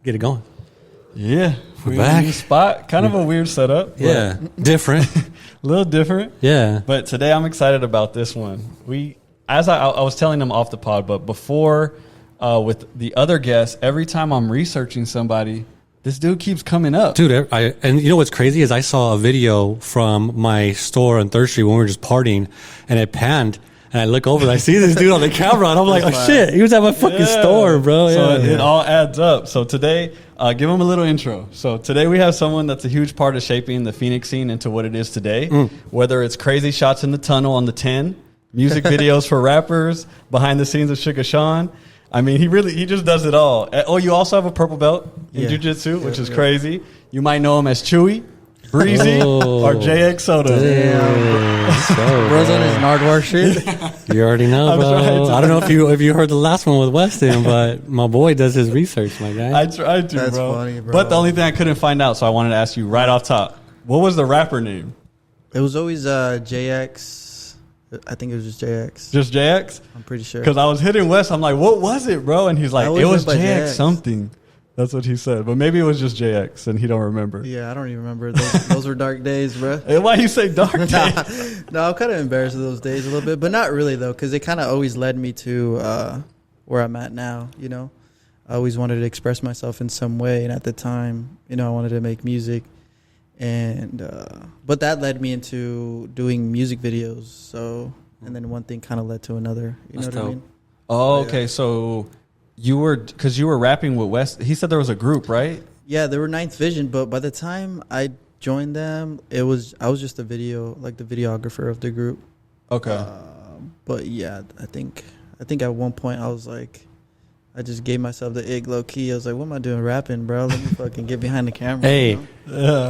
get it going. Yeah, We're back. New spot, kind of a weird setup. Yeah, different. A little different. Yeah, but today I'm excited about this one. I was telling them off the pod, but before with the other guests, every time I'm researching somebody, this dude keeps coming up, dude. And you know what's crazy is I saw a video from my store on Third Street when we were just partying, and it panned. And I look over and I see this dude on the camera, and I'm like, oh, shit, he was at my fucking store, bro. So yeah. it all adds up. So today, give him a little intro. So today we have someone that's a huge part of shaping the Phoenix scene into what it is today, whether it's crazy shots in the tunnel on the 10, music videos for rappers, behind the scenes of Sugar Sean. I mean, he just does it all. Oh, you also have a purple belt in Jiu-Jitsu, which is crazy. You might know him as Chewy, Breezy, or JX Soto. Bro's on his Nardwar shit. You already know, bro. I don't know if you heard the last one with Weston, but my boy does his research, my guy. I try to, That's bro. funny, bro. But the only thing I couldn't find out, so I wanted to ask you right off top, what was the rapper name? It was always JX. I think it was just JX. Just JX? I'm pretty sure. Because I was hitting Wes, I'm like, what was it, bro? And he's like, it was JX something. That's what he said. But maybe it was just JX and he don't remember. Yeah, I don't even remember. Those were dark days, bro. Hey, why you say dark days? No, I'm kind of embarrassed of those days a little bit, but not really, though, because it kind of always led me to where I'm at now, you know? I always wanted to express myself in some way, and at the time, you know, I wanted to make music. And but that led me into doing music videos, so... And then one thing kind of led to another, you know what I mean? Oh, okay, so... You were rapping with Wes. He said there was a group, right? Yeah, there were Ninth Vision, but by the time I joined them, I was just the videographer of the group. Okay. But yeah, I think at one point I was like, I just gave myself the ig low key. I was like, what am I doing rapping, bro? Let me fucking get behind the camera. Hey,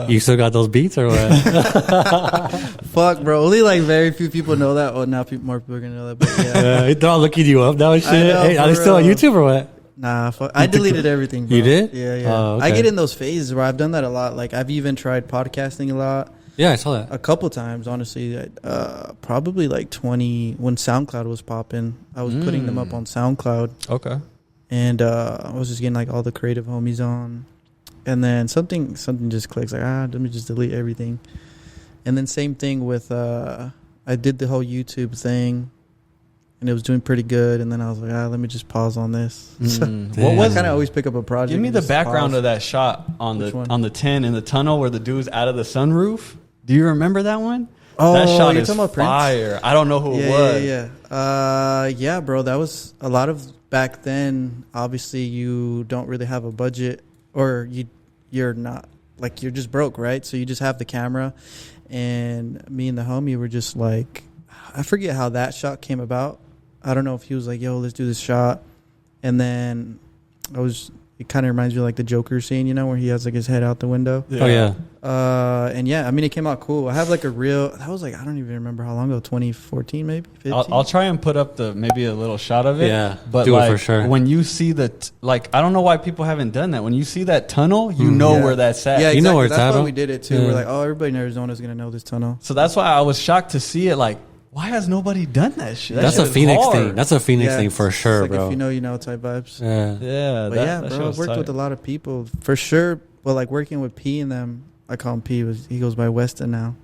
you still got those beats or what? Fuck, bro. Only like very few people know that. Oh, now more people are gonna know that. But yeah, they're all looking you up now and shit. Hey, are they still on YouTube or what? Nah, fuck. I deleted everything, bro. You did? Yeah. Oh, okay. I get in those phases where I've done that a lot. Like I've even tried podcasting a lot. Yeah, I saw that a couple times. Honestly, probably like 20 when SoundCloud was popping. I was putting them up on SoundCloud. Okay. And I was just getting like all the creative homies on, and then something just clicks. Like let me just delete everything. And then same thing with I did the whole YouTube thing, and it was doing pretty good. And then I was like, let me just pause on this. What was? I kind of always pick up a project. Give me the background of that shot on the 10 in the tunnel where the dude's out of the sunroof. Do you remember that one? Oh, that shot you're is talking about fire. I don't know who it was. Yeah, bro. That was a lot of back then. Obviously, you don't really have a budget, or you're not, like, you're just broke, right? So you just have the camera, and me and the homie were just like, I forget how that shot came about. I don't know if he was like, yo, let's do this shot. And then it kind of reminds me of like the Joker scene, you know, where he has like his head out the window. Yeah. Oh, yeah. And yeah, I mean, it came out cool. I have like that was like, I don't even remember how long ago, 2014 maybe, 15? I'll try and put up maybe a little shot of it. Yeah, but do like, it for sure. When you see I don't know why people haven't done that. When you see that tunnel, you know where that's at. Yeah, exactly. You know where it's that's at. Why we did it too. We're like, oh, everybody in Arizona is going to know this tunnel. So that's why I was shocked to see it. Like, why has nobody done that shit? That's a Phoenix thing. That's a Phoenix thing for sure, like bro. If you know, you know type vibes. Yeah. But yeah, bro, I've worked with a lot of people for sure. But like working with P and them, I call him P. He goes by Weston now.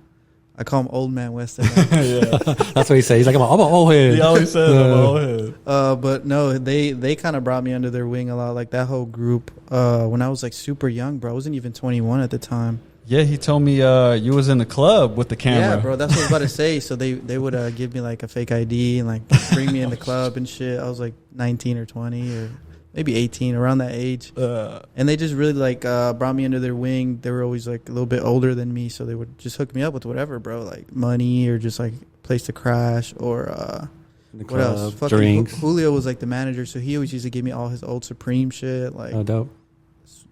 I call him Old Man Weston now. Yeah. That's what he says. He's like, I'm an old head. He always says I'm an old head. But no, they kind of brought me under their wing a lot. Like that whole group. When I was like super young, bro, I wasn't even 21 at the time. Yeah, he told me you was in the club with the camera. Yeah, bro, that's what I was about to say. So they would give me like a fake ID and like bring me in the club and shit. I was like 19 or 20 or maybe 18, around that age. And they just really like brought me under their wing. They were always like a little bit older than me, so they would just hook me up with whatever, bro, like money or just like place to crash or what else? Fucking drinks. Julio was like the manager, so he always used to give me all his old Supreme shit. Like, oh, dope.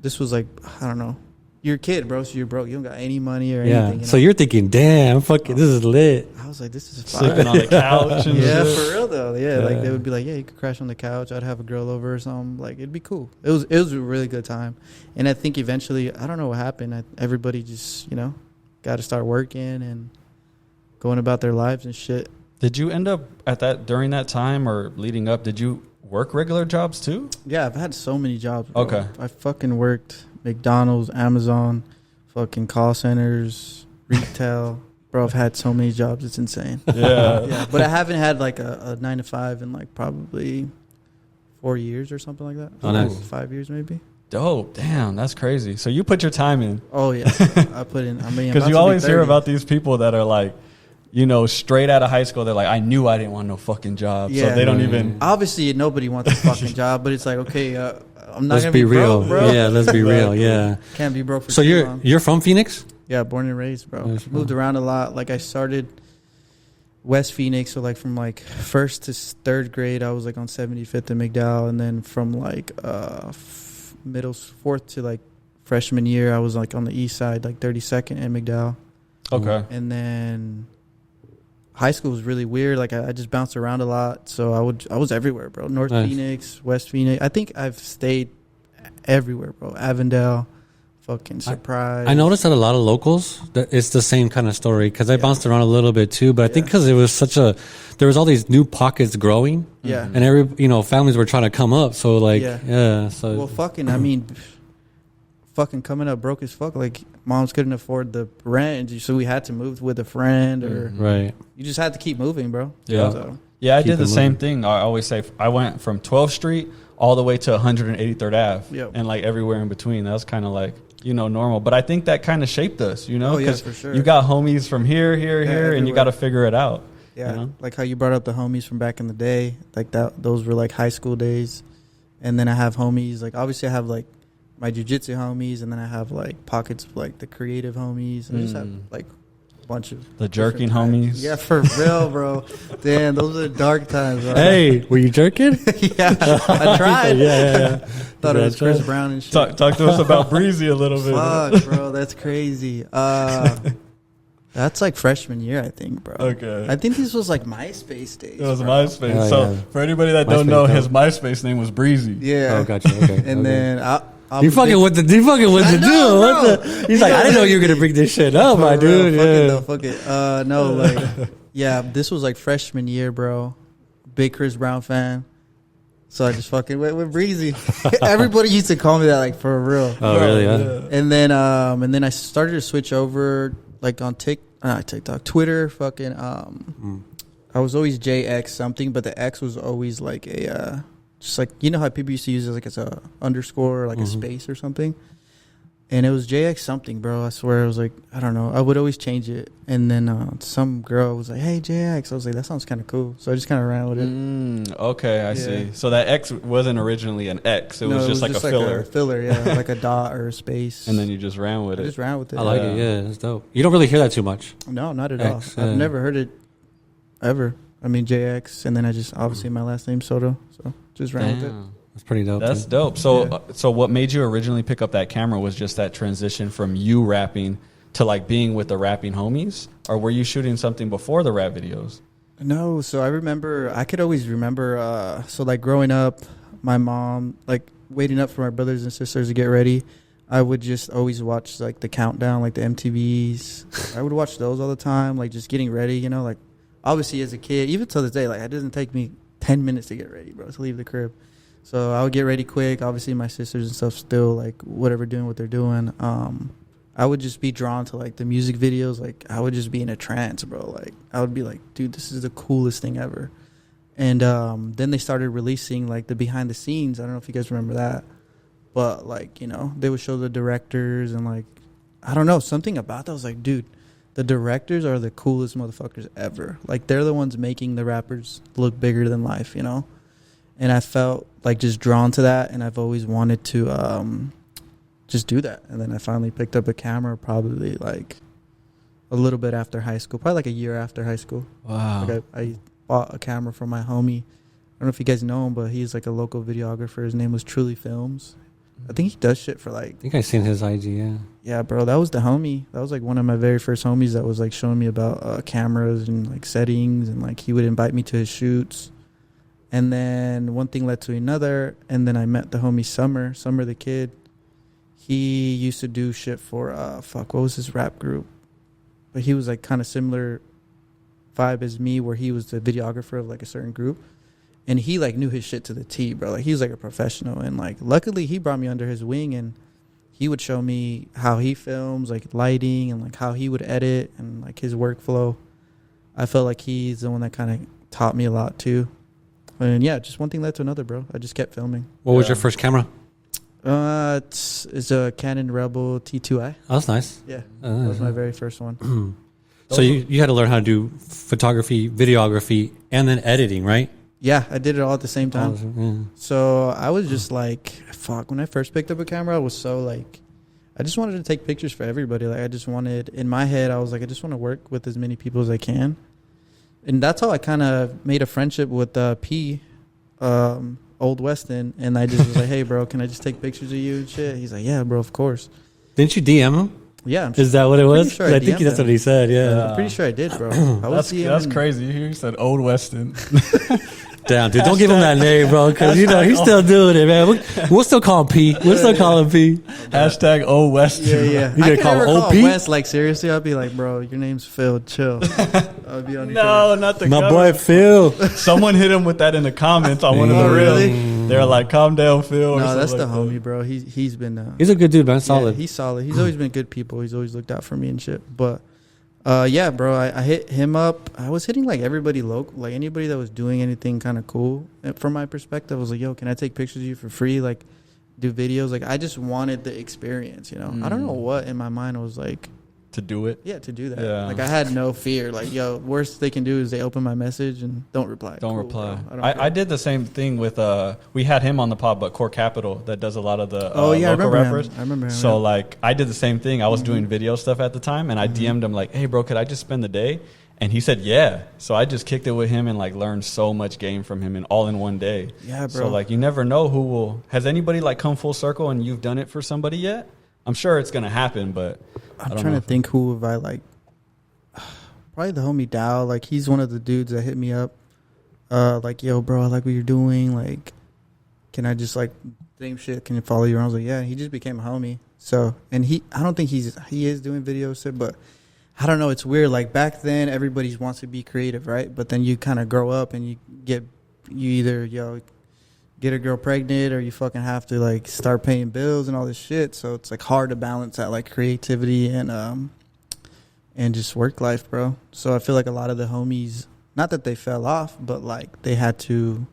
This was like, I don't know. You're a kid, bro, so you're broke. You don't got any money or anything. You know? So you're thinking, damn, fucking, this is lit. I was like, this is fine. Sleeping on the couch and yeah, shit. for real though. Yeah, like they would be like, yeah, you could crash on the couch. I'd have a girl over or something. Like it'd be cool. It was a really good time. And I think eventually, I don't know what happened. Everybody just, you know, got to start working and going about their lives and shit. Did you end up during that time or leading up? work regular jobs too? Yeah, I've had so many jobs, bro. Okay. I fucking worked McDonald's, Amazon, fucking call centers, retail. Bro, I've had so many jobs. It's insane. Yeah. Yeah, but I haven't had like a 9 to 5 in like probably 4 years or something like that. Oh, nice. 5 years maybe. Dope. Damn, that's crazy. So you put your time in. Oh yeah, I put in. I mean, Because you always hear about these people that are like, you know, straight out of high school. They're like, I knew I didn't want no fucking job. Yeah. So they don't even. Obviously, nobody wants a fucking job, but it's like, okay, I'm not Let's gonna be be real. broke, bro. Yeah, let's be real. Yeah. Can't be broke for So too long. you're from Phoenix? Yeah, born and raised, bro. Nice, Moved around a lot. Like I started West Phoenix, so like from like first to third grade, I was like on 75th and McDowell, and then from like middle fourth to like freshman year, I was like on the east side, like 32nd and McDowell. Okay. And then high school was really weird. Like I just bounced around a lot, so I was everywhere, bro. North Nice. Phoenix, West Phoenix. I think I've stayed everywhere, bro. Avondale, fucking Surprise. I noticed that a lot of locals, that it's the same kind of story because I bounced around a little bit too. But I think because it was there was all these new pockets growing. Yeah. And families were trying to come up. So like, Yeah. so Well, fucking, I mean, fucking coming up broke as fuck. Like moms couldn't afford the rent, so we had to move with a friend, or right. you just had to keep moving, bro. Yeah. So, Yeah, I Keep did the it same moving. thing. I always say I went from 12th Street all the way to 183rd Ave Yep. and like everywhere in between. That was kind of like, you know, normal. But I think that kind of shaped us, you know, Oh, yeah, because for sure. you got homies from here, and you everywhere. got to figure it out. yeah, You know? like how you brought up the homies from back in the day, like that. Those were like high school days, and then I have homies. Like obviously, I have like my jiu-jitsu homies, and then I have like pockets of like the creative homies. I just have like a bunch of The jerking different types. homies. Yeah, for real, bro. Damn, those are the dark times, bro. Hey, were you jerking? Yeah, I tried. yeah. Thought it was Right, Chris right. Brown and shit. Talk to us about Breezy a little bit. Fuck, bro, that's crazy. That's like freshman year, I think, bro. Okay. I think this was like MySpace days. It was bro. MySpace. Oh, So yeah. for anybody that don't MySpace, know, dope. his MySpace name was Breezy. Yeah. Oh, gotcha. Okay. And okay. then You fucking with the I know, do. bro. What the? He's like, I didn't know you were gonna bring this shit up, my For real, dude. fuck it, Yeah. though, fuck it. No, like, yeah, this was like freshman year, bro. Big Chris Brown fan. So I just fucking went with Breezy. Everybody used to call me that, like, for real. Oh, really? Yeah. And then I started to switch over, like, on TikTok, Twitter, fucking. I was always JX something, but the X was always like a, just like, you know how people used to use it like as a underscore or like a space or something. And it was JX something, bro. I swear, it was like, I don't know. I would always change it. And then some girl was like, hey, JX. I was like, that sounds kind of cool. So I just kind of ran with it. Okay, I see. So that X wasn't originally an X. It was just like a filler. Filler, yeah. Like a dot or a space. And then you just ran with I it. just ran with it. I like it. Yeah, it's dope. You don't really hear that too much. No, not at X, all. yeah. I've never heard it ever. I mean, JX. And then I just, obviously, my last name, Soto. So just ran with it. Damn. That's pretty dope. That's too. dope. So, Yeah. so what made you originally pick up that camera was just that transition from you rapping to like being with the rapping homies, or were you shooting something before the rap videos? No, so I could always remember, so like growing up, my mom, like waiting up for my brothers and sisters to get ready, I would just always watch like the countdown, like the MTVs. I would watch those all the time, like just getting ready, you know, like obviously as a kid, even till this day, like it doesn't take me 10 minutes to get ready, bro, to leave the crib. So I would get ready quick. Obviously my sisters and stuff still like whatever doing what they're doing. I would just be drawn to like the music videos. Like I would just be in a trance, bro. Like I would be like, dude, this is the coolest thing ever. And then they started releasing like the behind the scenes. I don't know if you guys remember that, but like, you know, they would show the directors and like, I don't know, something about that. I was like, dude, the directors are the coolest motherfuckers ever. Like they're the ones making the rappers look bigger than life, you know? And I felt like just drawn to that. And I've always wanted to, just do that. And then I finally picked up a camera probably like a little bit after high school, probably like a year after high school. Wow. Like I bought a camera from my homie. I don't know if you guys know him, but he's like a local videographer. His name was Truly Films. I think he does shit for like, I think I seen his IG. Yeah. yeah, bro, that was the homie. That was like one of my very first homies that was like showing me about cameras and like settings, and like he would invite me to his shoots. And then one thing led to another, and then I met the homie Summer the Kid. He used to do shit for what was his rap group? But he was like kind of similar vibe as me, where he was the videographer of like a certain group. And he like knew his shit to the T, bro. Like he was like a professional, and like luckily he brought me under his wing, and he would show me how he films, like lighting, and like how he would edit, and like his workflow. I felt like he's the one that kind of taught me a lot too. And yeah, just one thing led to another, bro. I just kept filming. What was your first camera? It's a Canon Rebel T2i. Oh, that's nice. Yeah, that was my very first one. So you had to learn how to do photography, videography, and then editing, right? Yeah, I did it all at the same time. So I was just like, fuck, when I first picked up a camera, I was so like, I just wanted to take pictures for everybody. Like I just wanted, in my head, I was like, I just want to work with as many people as I can. And that's how I kind of made a friendship with P, Old Weston. And I just was like, hey, bro, can I just take pictures of you and shit? He's like, yeah, bro, of course. Didn't you DM him? Yeah. Is that what it was? Sure I think that's what he said, yeah. I'm pretty sure I did, bro. That's crazy. You said Old Weston. Damn, dude, don't give him that name, bro, because, you know, he's still doing it, man. We'll still call him P. We'll still call him P. Hashtag Old Weston. Yeah. You gonna call him OP? West, like, seriously, I'd be like, bro, your name's Phil. Chill. I'd be on Not the My cover. boy, Phil. Someone hit him with that in the comments on one of the reels. really? They're like, calm down, Phil. No, that's the homie, bro. He's been... He's a good dude, man. Solid. Yeah, he's solid. He's always been good people. He's always looked out for me and shit. But... yeah, bro, I hit him up. I was hitting like everybody local, like anybody that was doing anything kind of cool. And from my perspective, I was like, yo, can I take pictures of you for free? Like, do videos. Like, I just wanted the experience, you know? I don't know what in my mind was like. To do it? Yeah, to do that. Yeah. Like, I had no fear. Like, yo, worst they can do is they open my message and don't reply. Don't Cool, reply. bro. I did the same thing with, we had him on the pod, but Core Capital that does a lot of the I local rappers. remember him. So, like, I did the same thing. I was doing video stuff at the time, and I DM'd him, like, hey, bro, could I just spend the day? And he said, yeah. So I just kicked it with him and, like, learned so much game from him and all in one day. Yeah, bro. So, like, you never know who will. Has anybody, like, come full circle and you've done it for somebody yet? I'm sure it's going to happen, but I'm trying to think who have I, like, probably the homie Dow. Like, he's one of the dudes that hit me up. Like, yo, bro, I like what you're doing. Like, can I just, like, same shit, can you follow you around? I was like, yeah. He just became a homie. So, and I don't think he is doing videos, but I don't know. It's weird. Like, back then, everybody wants to be creative, right? But then you kind of grow up and you either, get a girl pregnant or you fucking have to, like, start paying bills and all this shit. So it's, like, hard to balance that, like, creativity and just work life, bro. So I feel like a lot of the homies, not that they fell off, but, like, they had to,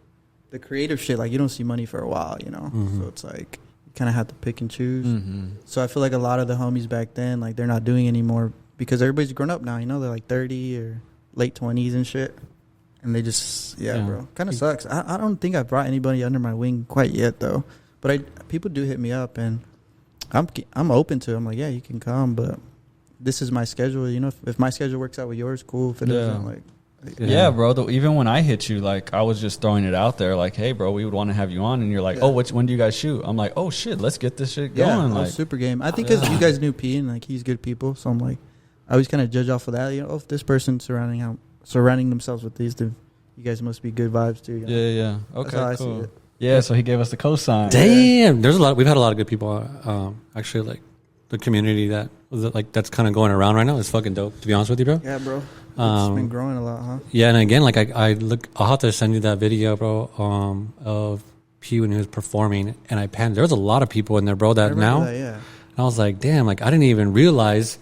the creative shit, like, you don't see money for a while, you know? So it's, like, you kind of have to pick and choose. So I feel like a lot of the homies back then, like, they're not doing anymore because everybody's grown up now, you know? They're, like, 30 or late 20s and shit. And they just, bro. Kind of sucks. I don't think I've brought anybody under my wing quite yet, though. But people do hit me up, and I'm open to it. I'm like, yeah, you can come, but this is my schedule. You know, if my schedule works out with yours, cool. If it doesn't, like... Yeah, bro. Even when I hit you, like, I was just throwing it out there, like, hey, bro, we would want to have you on. And you're like, when do you guys shoot? I'm like, oh, shit, let's get this shit going. Yeah, like, super game. I think because you guys knew P, and, like, he's good people. So I'm like, I always kind of judge off of that. You know, if this person's surrounding themselves with these, then you guys must be good vibes too. You know? Yeah. Okay, That's how I cool. see it. Yeah, so he gave us the cosign. Damn, we've had a lot of good people. Actually, like the community that's kind of going around right now is fucking dope. To be honest with you, bro. Yeah, bro. It's been growing a lot, huh? Yeah, and again, like I'll have to send you that video, bro, of P when he was performing, and I panned. There was a lot of people in there, bro. That now, yeah. And I was like, damn, like I didn't even realize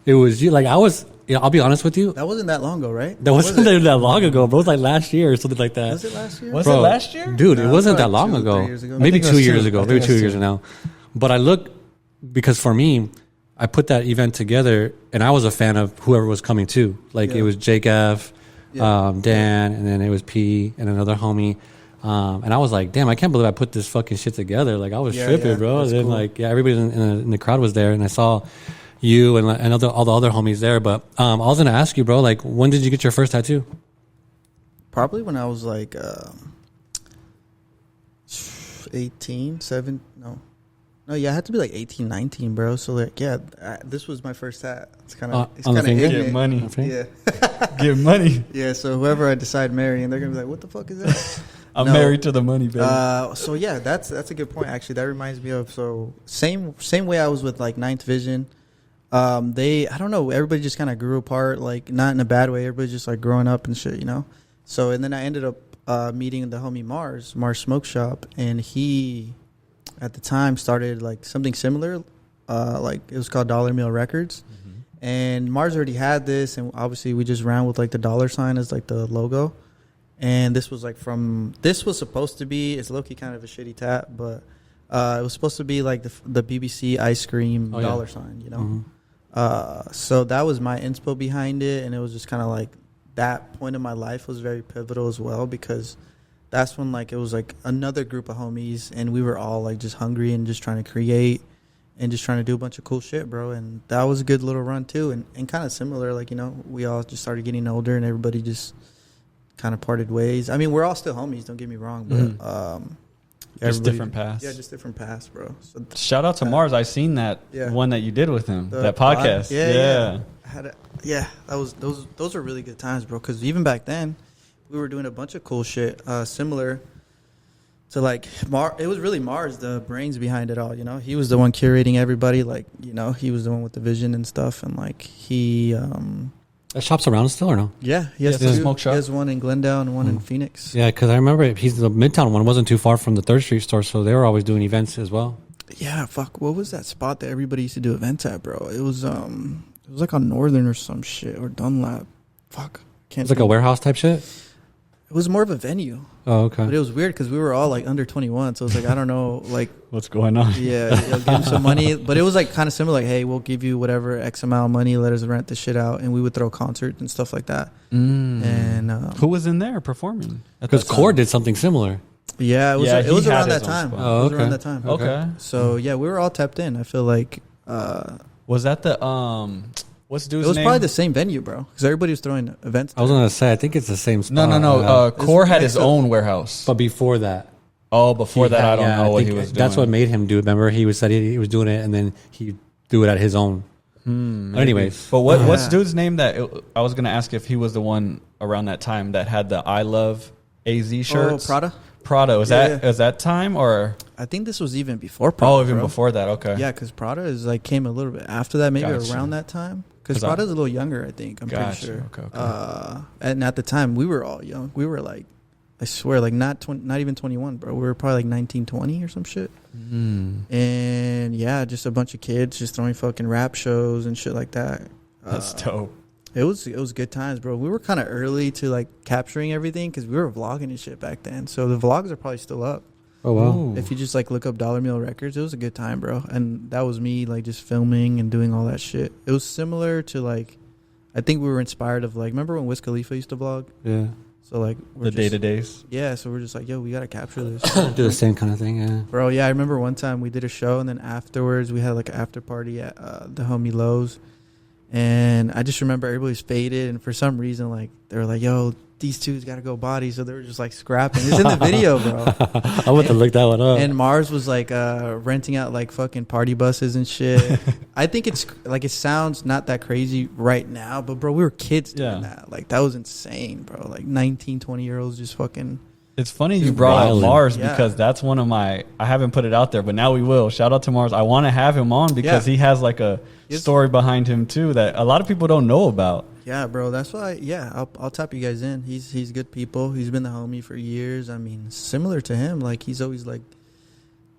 it was you. Like I was. Yeah, I'll be honest with you. That wasn't that long ago, right? That wasn't that long ago, bro. It was like last year or something like that. Was it last year? Was it last year? Dude, No, it wasn't it that was long like 2 or ago. 3 years ago. Maybe I think 2 it was years 2. ago. I Maybe think 2 it was years 2. now. But I look, because for me, I put that event together, and I was a fan of whoever was coming too. Like it was Jake F, Dan, and then it was P and another homie. And I was like, damn, I can't believe I put this fucking shit together. Like I was tripping, bro. And then cool. Everybody in the crowd was there, and I saw you and all the other homies there. But I was gonna ask you, bro, like when did you get your first tattoo? Probably when I was like 18, 7, no, yeah, I had to be like 18, 19, bro. So like, this was my first tat. It's kind of get money. Yeah, Get money. Yeah. So whoever I decide marrying, they're gonna be like, "What the fuck is that?" I'm married to the money, baby. So yeah, that's a good point. Actually, that reminds me of same way I was with like Ninth Vision. I don't know. Everybody just kind of grew apart, like not in a bad way. Everybody's just like growing up and shit, you know. So and then I ended up meeting the homie Mars Smoke Shop, and he at the time started like something similar, like it was called Dollar Meal Records. And Mars already had this, and obviously we just ran with like the dollar sign as like the logo. And this was like this was supposed to be, it's low-key kind of a shitty tat, but it was supposed to be like the BBC ice cream dollar sign, you know? So that was my inspo behind it, and it was just kind of like that point in my life was very pivotal as well, because that's when like it was like another group of homies, and we were all like just hungry and just trying to create and just trying to do a bunch of cool shit, bro. And that was a good little run too, and kind of similar, like, you know, we all just started getting older and everybody just kind of parted ways. I mean, we're all still homies, don't get me wrong, but just different paths. Yeah, just different paths, bro. So shout out to Mars. I seen that one that you did with him, that podcast. Those are really good times, bro, because even back then we were doing a bunch of cool shit similar to like it was really Mars, the brains behind it all, you know. He was the one curating everybody, like, you know, he was the one with the vision and stuff, and like he that shop's around still or no? Yeah, he has a smoke shop. He has one in Glendale and one in Phoenix. Yeah, because I remember the Midtown one wasn't too far from the 3rd Street store, so they were always doing events as well. Yeah, fuck, what was that spot that everybody used to do events at, bro? It was like on Northern or some shit, or Dunlap. Fuck, can't. It's like a warehouse type shit. It was more of a venue. Oh, okay. But it was weird because we were all like under 21, so it was like, I don't know, like what's going on. Yeah, give them some money, but it was like kind of similar. Like, hey, we'll give you whatever X amount of money, let us rent the shit out, and we would throw concerts and stuff like that. And who was in there performing? Because Core did something similar. Yeah, it was around that time. Oh, okay. It was around that time. Okay. So yeah, we were all tapped in. I feel like was that the what's dude's name? It was probably the same venue, bro, because everybody was throwing events there. I was gonna say, I think it's the same spot. No. Core had his own warehouse, but before that. Oh, before that, I don't know what he was doing. That's what made him do it. Remember, he said he was doing it, and then he do it at his own. Anyways, but what's dude's name? I was gonna ask if he was the one around that time that had the "I Love AZ" shirts. Oh, Prada. Was that time, or I think this was even before Prada. Oh, even before that. Okay. Yeah, because Prada is like came a little bit after that, maybe around that time. Because Prada's a little younger, I think. I'm pretty sure. Okay. And at the time, we were all young. We were like, I swear, like not even 21, bro. We were probably like 19, 20 or some shit. And yeah, just a bunch of kids just throwing fucking rap shows and shit like that. That's dope. It was good times, bro. We were kind of early to like capturing everything because we were vlogging and shit back then. So the vlogs are probably still up. Oh wow! Ooh. If you just like look up Dollar Meal Records, it was a good time, bro. And that was me like just filming and doing all that shit. It was similar to like, I think we were inspired of like, remember when Wiz Khalifa used to vlog? Yeah. So like the day-to-days. Yeah. So we're just like, yo, we gotta capture this. Do the same kind of thing, yeah. Bro, yeah. I remember one time we did a show, and then afterwards we had like an after party at the homie Lowe's, and I just remember everybody was faded, and for some reason like they were like, yo, these two's got to go body, so they were just like scrapping. It's in the video, bro. I want to look that one up. And Mars was like renting out like fucking party buses and shit. I think it's like, it sounds not that crazy right now, but bro, we were kids doing that. Like that was insane, bro. Like 19, 20-year-olds just fucking. It's funny you brought up Mars because that's one of my, I haven't put it out there, but now we will. Shout out to Mars. I want to have him on because he has like a story behind him too that a lot of people don't know about. Yeah, bro. That's why. Yeah, I'll tap you guys in. He's good people. He's been the homie for years. I mean, similar to him, like he's always like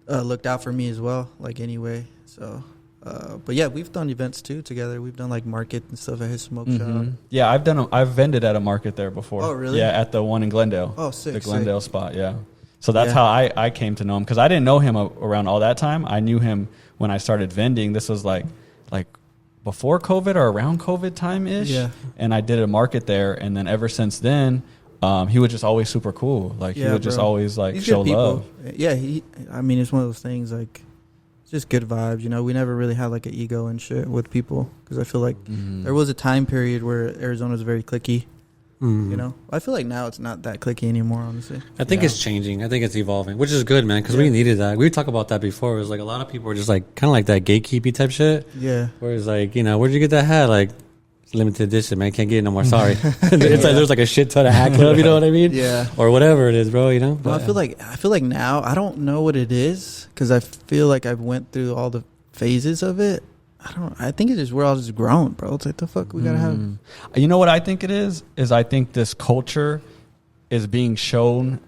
looked out for me as well. Like anyway, so. But yeah, we've done events too together. We've done like market and stuff at his smoke shop. Yeah, I've vended at a market there before. Oh, really? Yeah, at the one in Glendale. Oh, sick. The Glendale spot. Yeah. So that's how I came to know him because I didn't know him around all that time. I knew him when I started vending. This was like before COVID or around COVID time ish. Yeah. And I did a market there, and then ever since then, he was just always super cool. Like he would just always like show love. Yeah, I mean, it's one of those things like. Just good vibes, you know. We never really had like an ego and shit with people because I feel like there was a time period where Arizona was very cliquey. You know, I feel like now it's not that cliquey anymore. Honestly, I think it's changing. I think it's evolving, which is good, man. Because we needed that. We talked about that before. It was like a lot of people were just like kind of like that gatekeepy type shit. Yeah. Whereas like, you know, where'd you get that hat? Like, it's limited edition, man. Can't get it no more. Sorry. It's like there's like a shit ton of hat club. You know what I mean? Yeah. Or whatever it is, bro. You know. Well, I feel like now I don't know what it is because I feel like I've went through all the phases of it. I think it's just we're all just grown, bro. It's like the fuck we gotta have. You know what I think it is I think this culture is being shown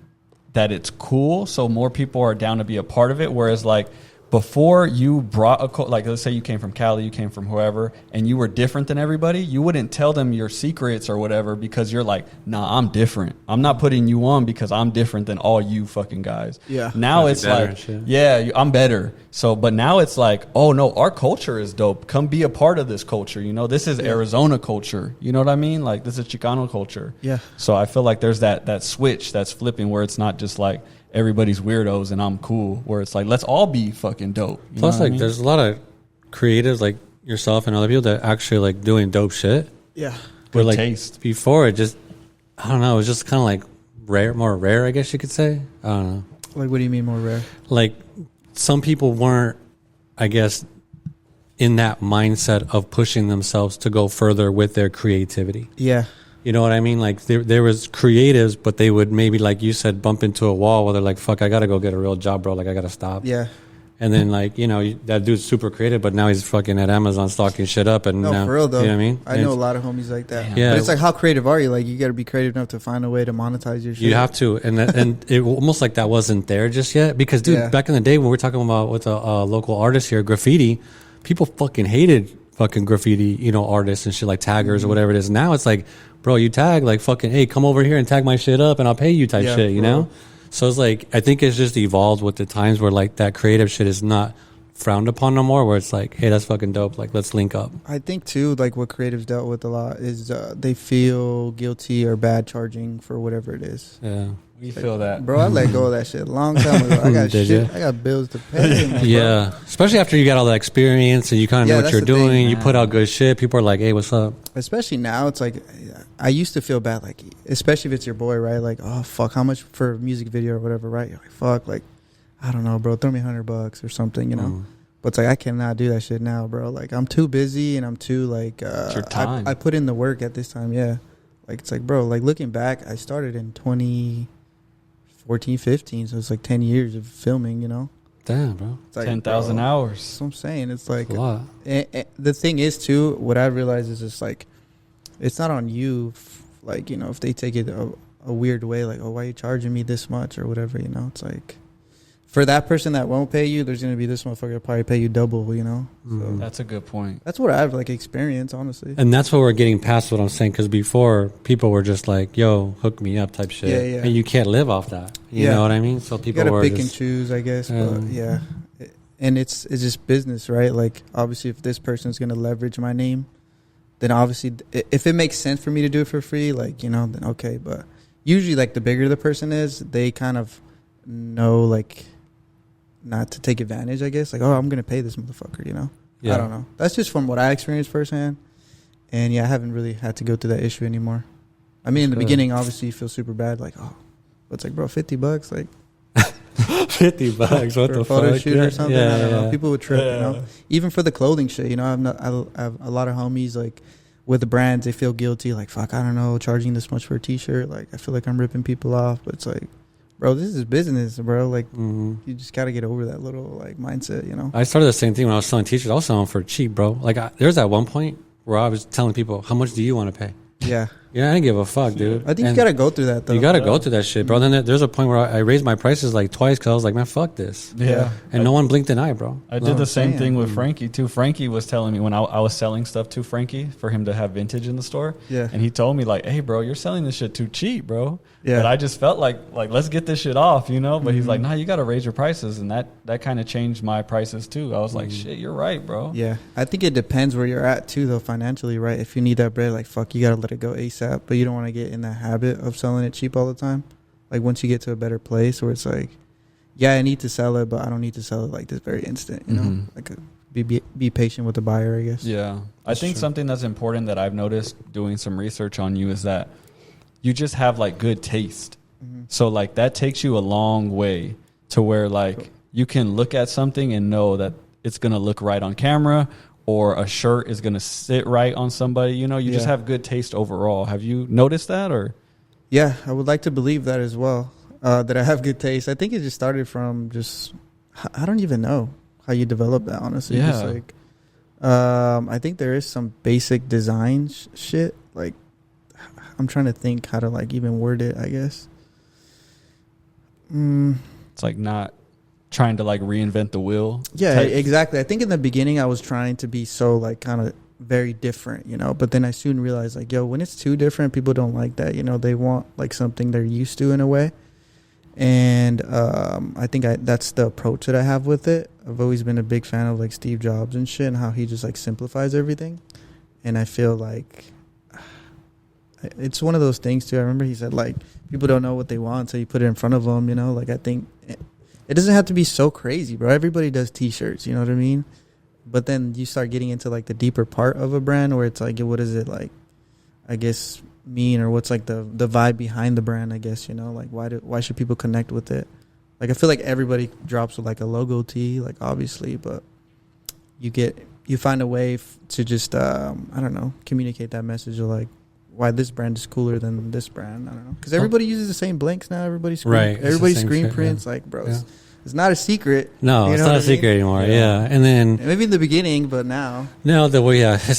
that it's cool, so more people are down to be a part of it. Whereas like before you brought like let's say you came from Cali, you came from whoever, and you were different than everybody, you wouldn't tell them your secrets or whatever because you're like, nah, I'm different. I'm not putting you on because I'm different than all you fucking guys. Yeah. Now it's like, yeah, I'm better. So, but now it's like, oh no, our culture is dope. Come be a part of this culture. You know, this is Arizona culture. You know what I mean? Like this is Chicano culture. Yeah. So I feel like there's that switch that's flipping where it's not just like everybody's weirdos and I'm cool, where it's like, let's all be fucking dope. Plus, like, there's a lot of creatives like yourself and other people that actually like doing dope shit. Yeah. Good like, taste. Before it just, I don't know, it was just kind of like more rare, I guess you could say. I don't know. Like, what do you mean more rare? Like, some people weren't, I guess, in that mindset of pushing themselves to go further with their creativity. Yeah. You know what I mean? Like there was creatives, but they would maybe, like you said, bump into a wall where they're like, fuck, I got to go get a real job, bro. Like I got to stop. Yeah. And then like, you know, that dude's super creative, but now he's fucking at Amazon stocking shit up. And No, now, for real though. You know what I mean? I know a lot of homies like that. Yeah. But it's like, how creative are you? Like, you got to be creative enough to find a way to monetize your shit. You have to. And it almost like that wasn't there just yet. Because, dude, back in the day when we're talking about with a local artist here, graffiti, people fucking hated fucking graffiti, you know, artists and shit like taggers or whatever it is. Now it's like, bro, you tag like fucking, hey, come over here and tag my shit up and I'll pay you type shit, you know? So it's like, I think it's just evolved with the times where like that creative shit is not frowned upon no more, where it's like, hey, that's fucking dope. Like, let's link up. I think too, like what creatives dealt with a lot is they feel guilty or bad charging for whatever it is. Yeah. We feel that. Bro, I let go of that shit a long time ago. I got Did shit. you? I got bills to pay. Yeah. Especially after you got all that experience and you kind of know what that's you're the thing, doing. You man. put out good shit. People are like, hey, what's up? Especially now, it's like, I used to feel bad, like, especially if it's your boy, right? Like, oh, fuck, how much for a music video or whatever, right? You're like, fuck, like, I don't know, bro, throw me $100 or something, you know? But it's like, I cannot do that shit now, bro. Like, I'm too busy and I'm too, like, it's your time. I put in the work at this time, yeah. Like, it's like, bro, like, looking back, I started in 2014, 15, so it's like 10 years of filming, you know? Damn, bro. It's like, 10,000 bro, hours. That's what I'm saying. It's like, That's a lot. the thing is, too, what I realize is just like, it's not on you, like, you know, if they take it a weird way, like, oh, why are you charging me this much or whatever, you know? It's like, for that person that won't pay you, there's going to be this motherfucker that probably pay you double, you know? So That's a good point. that's what I've, like, experienced, honestly. And that's what we're getting past what I'm saying. Because before, people were just like, yo, hook me up type shit. Yeah, yeah. And you can't live off that. You know what I mean? So You people got to were pick just, and choose, I guess. But, yeah. And it's just business, right? Like, obviously, if this person's going to leverage my name, then obviously, if it makes sense for me to do it for free, like, you know, then okay. But usually, like, the bigger the person is, they kind of know, like, not to take advantage, I guess. Like, oh, I'm going to pay this motherfucker, you know? Yeah. I don't know. That's just from what I experienced firsthand. And, yeah, I haven't really had to go through that issue anymore. I mean, in the beginning, obviously, you feel super bad. Like, oh, but it's like, bro, $50, like. $50, what for the a photo fuck? shoot or something. Yeah, I don't know. yeah. People would trip, you know. Even for the clothing shit, you know. I have a lot of homies like with the brands. They feel guilty, like fuck, I don't know, charging this much for a T-shirt. Like I feel like I'm ripping people off, but it's like, bro, this is business, bro. Like you just got to get over that little like mindset, you know. I started the same thing when I was selling T-shirts. I was selling for cheap, bro. Like there's at one point where I was telling people, how much do you want to pay? Yeah. Yeah, I didn't give a fuck, dude. I think you got to go through that, though. You got to go through that shit, bro. Then there's a point where I raised my prices like twice because I was like, man, fuck this. Yeah. And no one blinked an eye, bro. I did the same saying. thing with Frankie, too. Frankie was telling me when I was selling stuff to Frankie for him to have vintage in the store. Yeah. And he told me, like, hey, bro, you're selling this shit too cheap, bro. Yeah. But I just felt like let's get this shit off, you know? But he's like, nah, you got to raise your prices. And that kind of changed my prices, too. I was like, shit, you're right, bro. Yeah. I think it depends where you're at, too, though, financially, right? If you need that bread, like, fuck, you got to let it go ASAP. But you don't want to get in that habit of selling it cheap all the time. Like, once you get to a better place where it's like, yeah, I need to sell it, but I don't need to sell it, like, this very instant, you know? Like, be patient with the buyer, I guess. Yeah. I think something that's important that I've noticed doing some research on you is that you just have, like, good taste. So, like, that takes you a long way to where, like, you can look at something and know that it's going to look right on camera or a shirt is going to sit right on somebody. You know, you just have good taste overall. Have you noticed that? Or Yeah, I would like to believe that as well, that I have good taste. I think it just started from just, I don't even know how you develop that, honestly. Yeah. Just like, I think there is some basic design shit. Like, I'm trying to think how to, like, even word it, I guess. It's like not trying to like reinvent the wheel. Yeah, type. exactly. I think in the beginning I was trying to be so like kind of very different, you know, but then I soon realized like, yo, when it's too different, people don't like that, you know. They want like something they're used to in a way. And I think that's the approach that I have with it. I've always been a big fan of like Steve Jobs and shit, and how he just like simplifies everything. And I feel like it's one of those things too. I remember he said like people don't know what they want, so you put it in front of them, you know. Like I think it doesn't have to be so crazy, bro. Everybody does t-shirts, you know what I mean? But then you start getting into like the deeper part of a brand where it's like, what is it like, I guess, mean, or what's like the vibe behind the brand, I guess, you know, like why should people connect with it? Like I feel like everybody drops with like a logo tee, like obviously, but you find a way to just I don't know, communicate that message of like why this brand is cooler than this brand. I don't know, because everybody uses the same blanks now. Everybody screen prints, like bro. Yeah. It's not a secret. No, it's not a secret anymore. Yeah. And then maybe in the beginning, but now. No, it's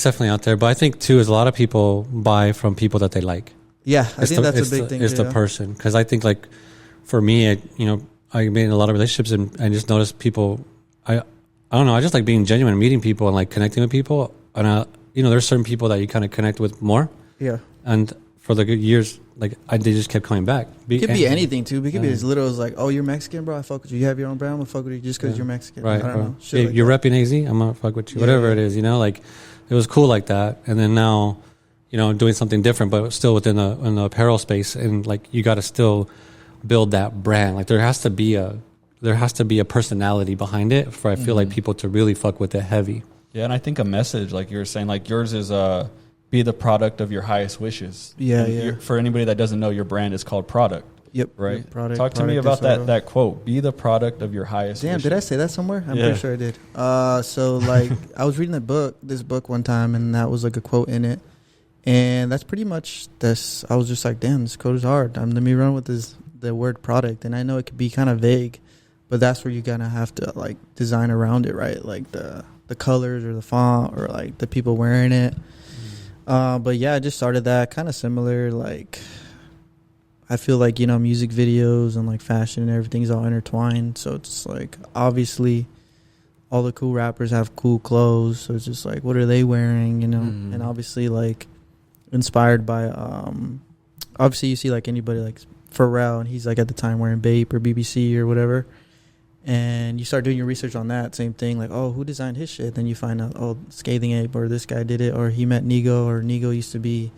definitely out there. But I think too is a lot of people buy from people that they like. Yeah, I think that's a big thing. It's the person, because I think like for me, I made a lot of relationships, and I just noticed people. I don't know. I just like being genuine, and meeting people, and like connecting with people. And there's certain people that you kind of connect with more. Yeah. And for the good years, like they just kept coming back. It could be anything too. It could be as little as like, oh, you're Mexican, bro. I fuck with you. You have your own brand. I'm gonna fuck with you just because you're Mexican. Right. I don't know. Hey, like you're repping AZ. I'm gonna fuck with you. Whatever it is, like it was cool like that. And then now, doing something different, but still within the apparel space. And like you got to still build that brand. Like there has to be a personality behind it for I feel like people to really fuck with it heavy. Yeah, and I think a message like you were saying, like yours is be the product of your highest wishes. Yeah. For anybody that doesn't know, your brand is called Product. Yep. Right. Yep, product. Talk to me about that quote. Be the product of your highest wishes. Did I say that somewhere? I'm pretty sure I did. So like I was reading this book one time, and that was like a quote in it. And that's pretty much this. I was just like, damn, this code is hard. Let me run with the word product. And I know it could be kind of vague, but that's where you're going to have to like design around it, right? Like the colors or the font or like the people wearing it. But yeah, I just started that kind of similar. Like I feel like, music videos and like fashion and everything's all intertwined. So it's like, obviously all the cool rappers have cool clothes. So it's just like, what are they wearing, And obviously like inspired by, obviously you see like anybody like Pharrell, and he's like at the time wearing Bape or BBC or whatever. And you start doing your research on that, same thing, like, oh, who designed his shit? Then you find out, oh, Scathing Ape, or this guy did it, or he met Nigo, or Nigo used to be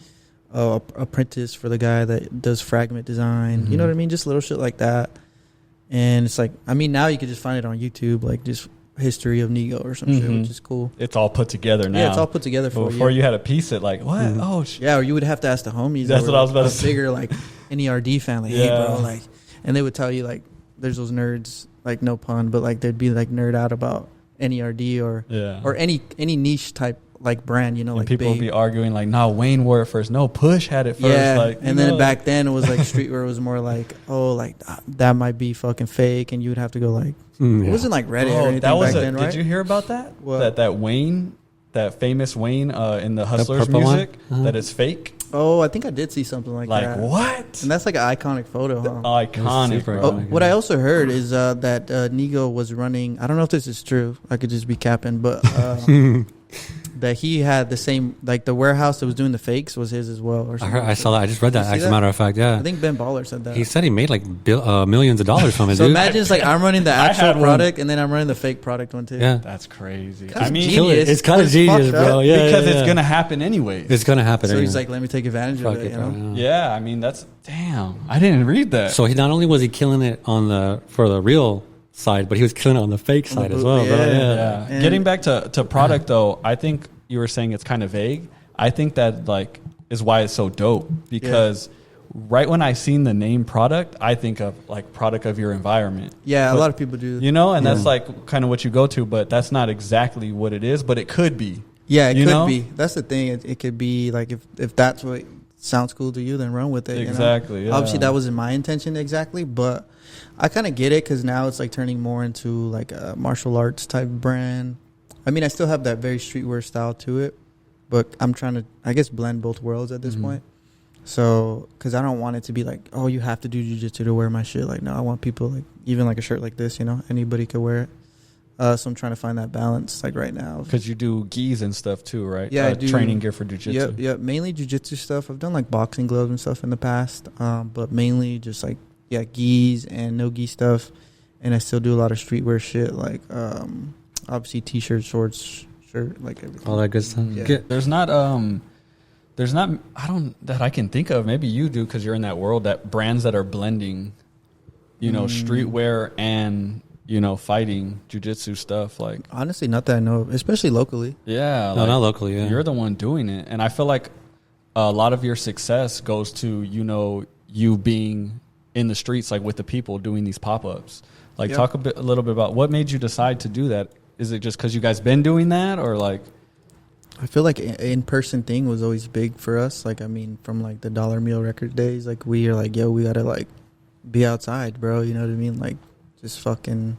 apprentice for the guy that does fragment design. You know what I mean? Just little shit like that. And it's like, now you could just find it on YouTube, like just history of Nigo or some shit, which is cool. It's all put together now. Yeah, it's all put together for you. Before you had to piece it, like, what? Oh, yeah, or you would have to ask the homies. That's what I was about to say. Bigger, like, NERD fan, like, hey, bro, like, and they would tell you, like, there's those nerds, like, no pun, but, like, they'd be, like, nerd out about NERD or any niche type, like, brand, and like, people would be arguing, like, no, Wayne wore it first. No, Push had it first. Yeah, like, and then back then, it was, like, streetwear was more like, oh, like, that might be fucking fake, and you would have to go, like, it wasn't, like, Reddit or anything back then, right? Did you hear about that? What? That Wayne, that famous Wayne in the Hustlers music, that is fake? Oh, I think I did see something like that. Like, what? And that's like an iconic photo, huh? Iconic, bro. What I also heard is that Nigo was running, I don't know if this is true, I could just be capping, but that he had the same, like the warehouse that was doing the fakes was his as well. Or something. I saw that. I just read that, as a matter of fact, yeah. I think Ben Baller said that. He said he made like millions of dollars from it, so dude. imagine it's like I'm running the actual product and then I'm running the fake product one too. Yeah. That's crazy. Genius. It's kind of genius, bro. Yeah, because it's going to happen anyway. It's going to happen So he's like, let me take advantage of it, Yeah, that's, damn. I didn't read that. So not only was he killing it for the real side, but he was killing it on the fake side as well, bro. Yeah. Getting back to product though, I think you were saying it's kind of vague. I think that like is why it's so dope, because right when I seen the name product, I think of like product of your environment. Yeah, a lot of people do. And that's like kind of what you go to, but that's not exactly what it is, but it could be. Yeah, it could be. That's the thing. It could be like if that's what sounds cool to you, then run with it. Exactly. Yeah. Obviously, that wasn't my intention exactly, but I kind of get it because now it's like turning more into like a martial arts type brand. I still have that very streetwear style to it, but I'm trying to, I guess, blend both worlds at this point. So, because I don't want it to be like, oh, you have to do jiu-jitsu to wear my shit. Like, no, I want people, like, even like a shirt like this, you know, anybody could wear it. So I'm trying to find that balance, like, right now. Because you do gis and stuff too, right? Yeah, I do. Training gear for jiu-jitsu. Yep. Mainly jiu-jitsu stuff. I've done, like, boxing gloves and stuff in the past. But mainly just, like, gis and no-gi stuff. And I still do a lot of streetwear shit, like, obviously T-shirts, shorts, shirt, like, everything. All that good stuff. Yeah. There's not that I can think of. Maybe you do because you're in that world. That brands that are blending, you know, streetwear and fighting jiu-jitsu stuff. Like honestly, not that I know of, especially locally. Yeah, no, not locally. Yeah, you're the one doing it, and I feel like a lot of your success goes to you being in the streets, like with the people doing these pop-ups. Like, talk a little bit about what made you decide to do that. Is it just because you guys been doing that, or like? I feel like in-person thing was always big for us. Like, I mean, from like the Dollar Meal Record days, like we are like, yo, we gotta like be outside, bro. You know what I mean? Like, just fucking.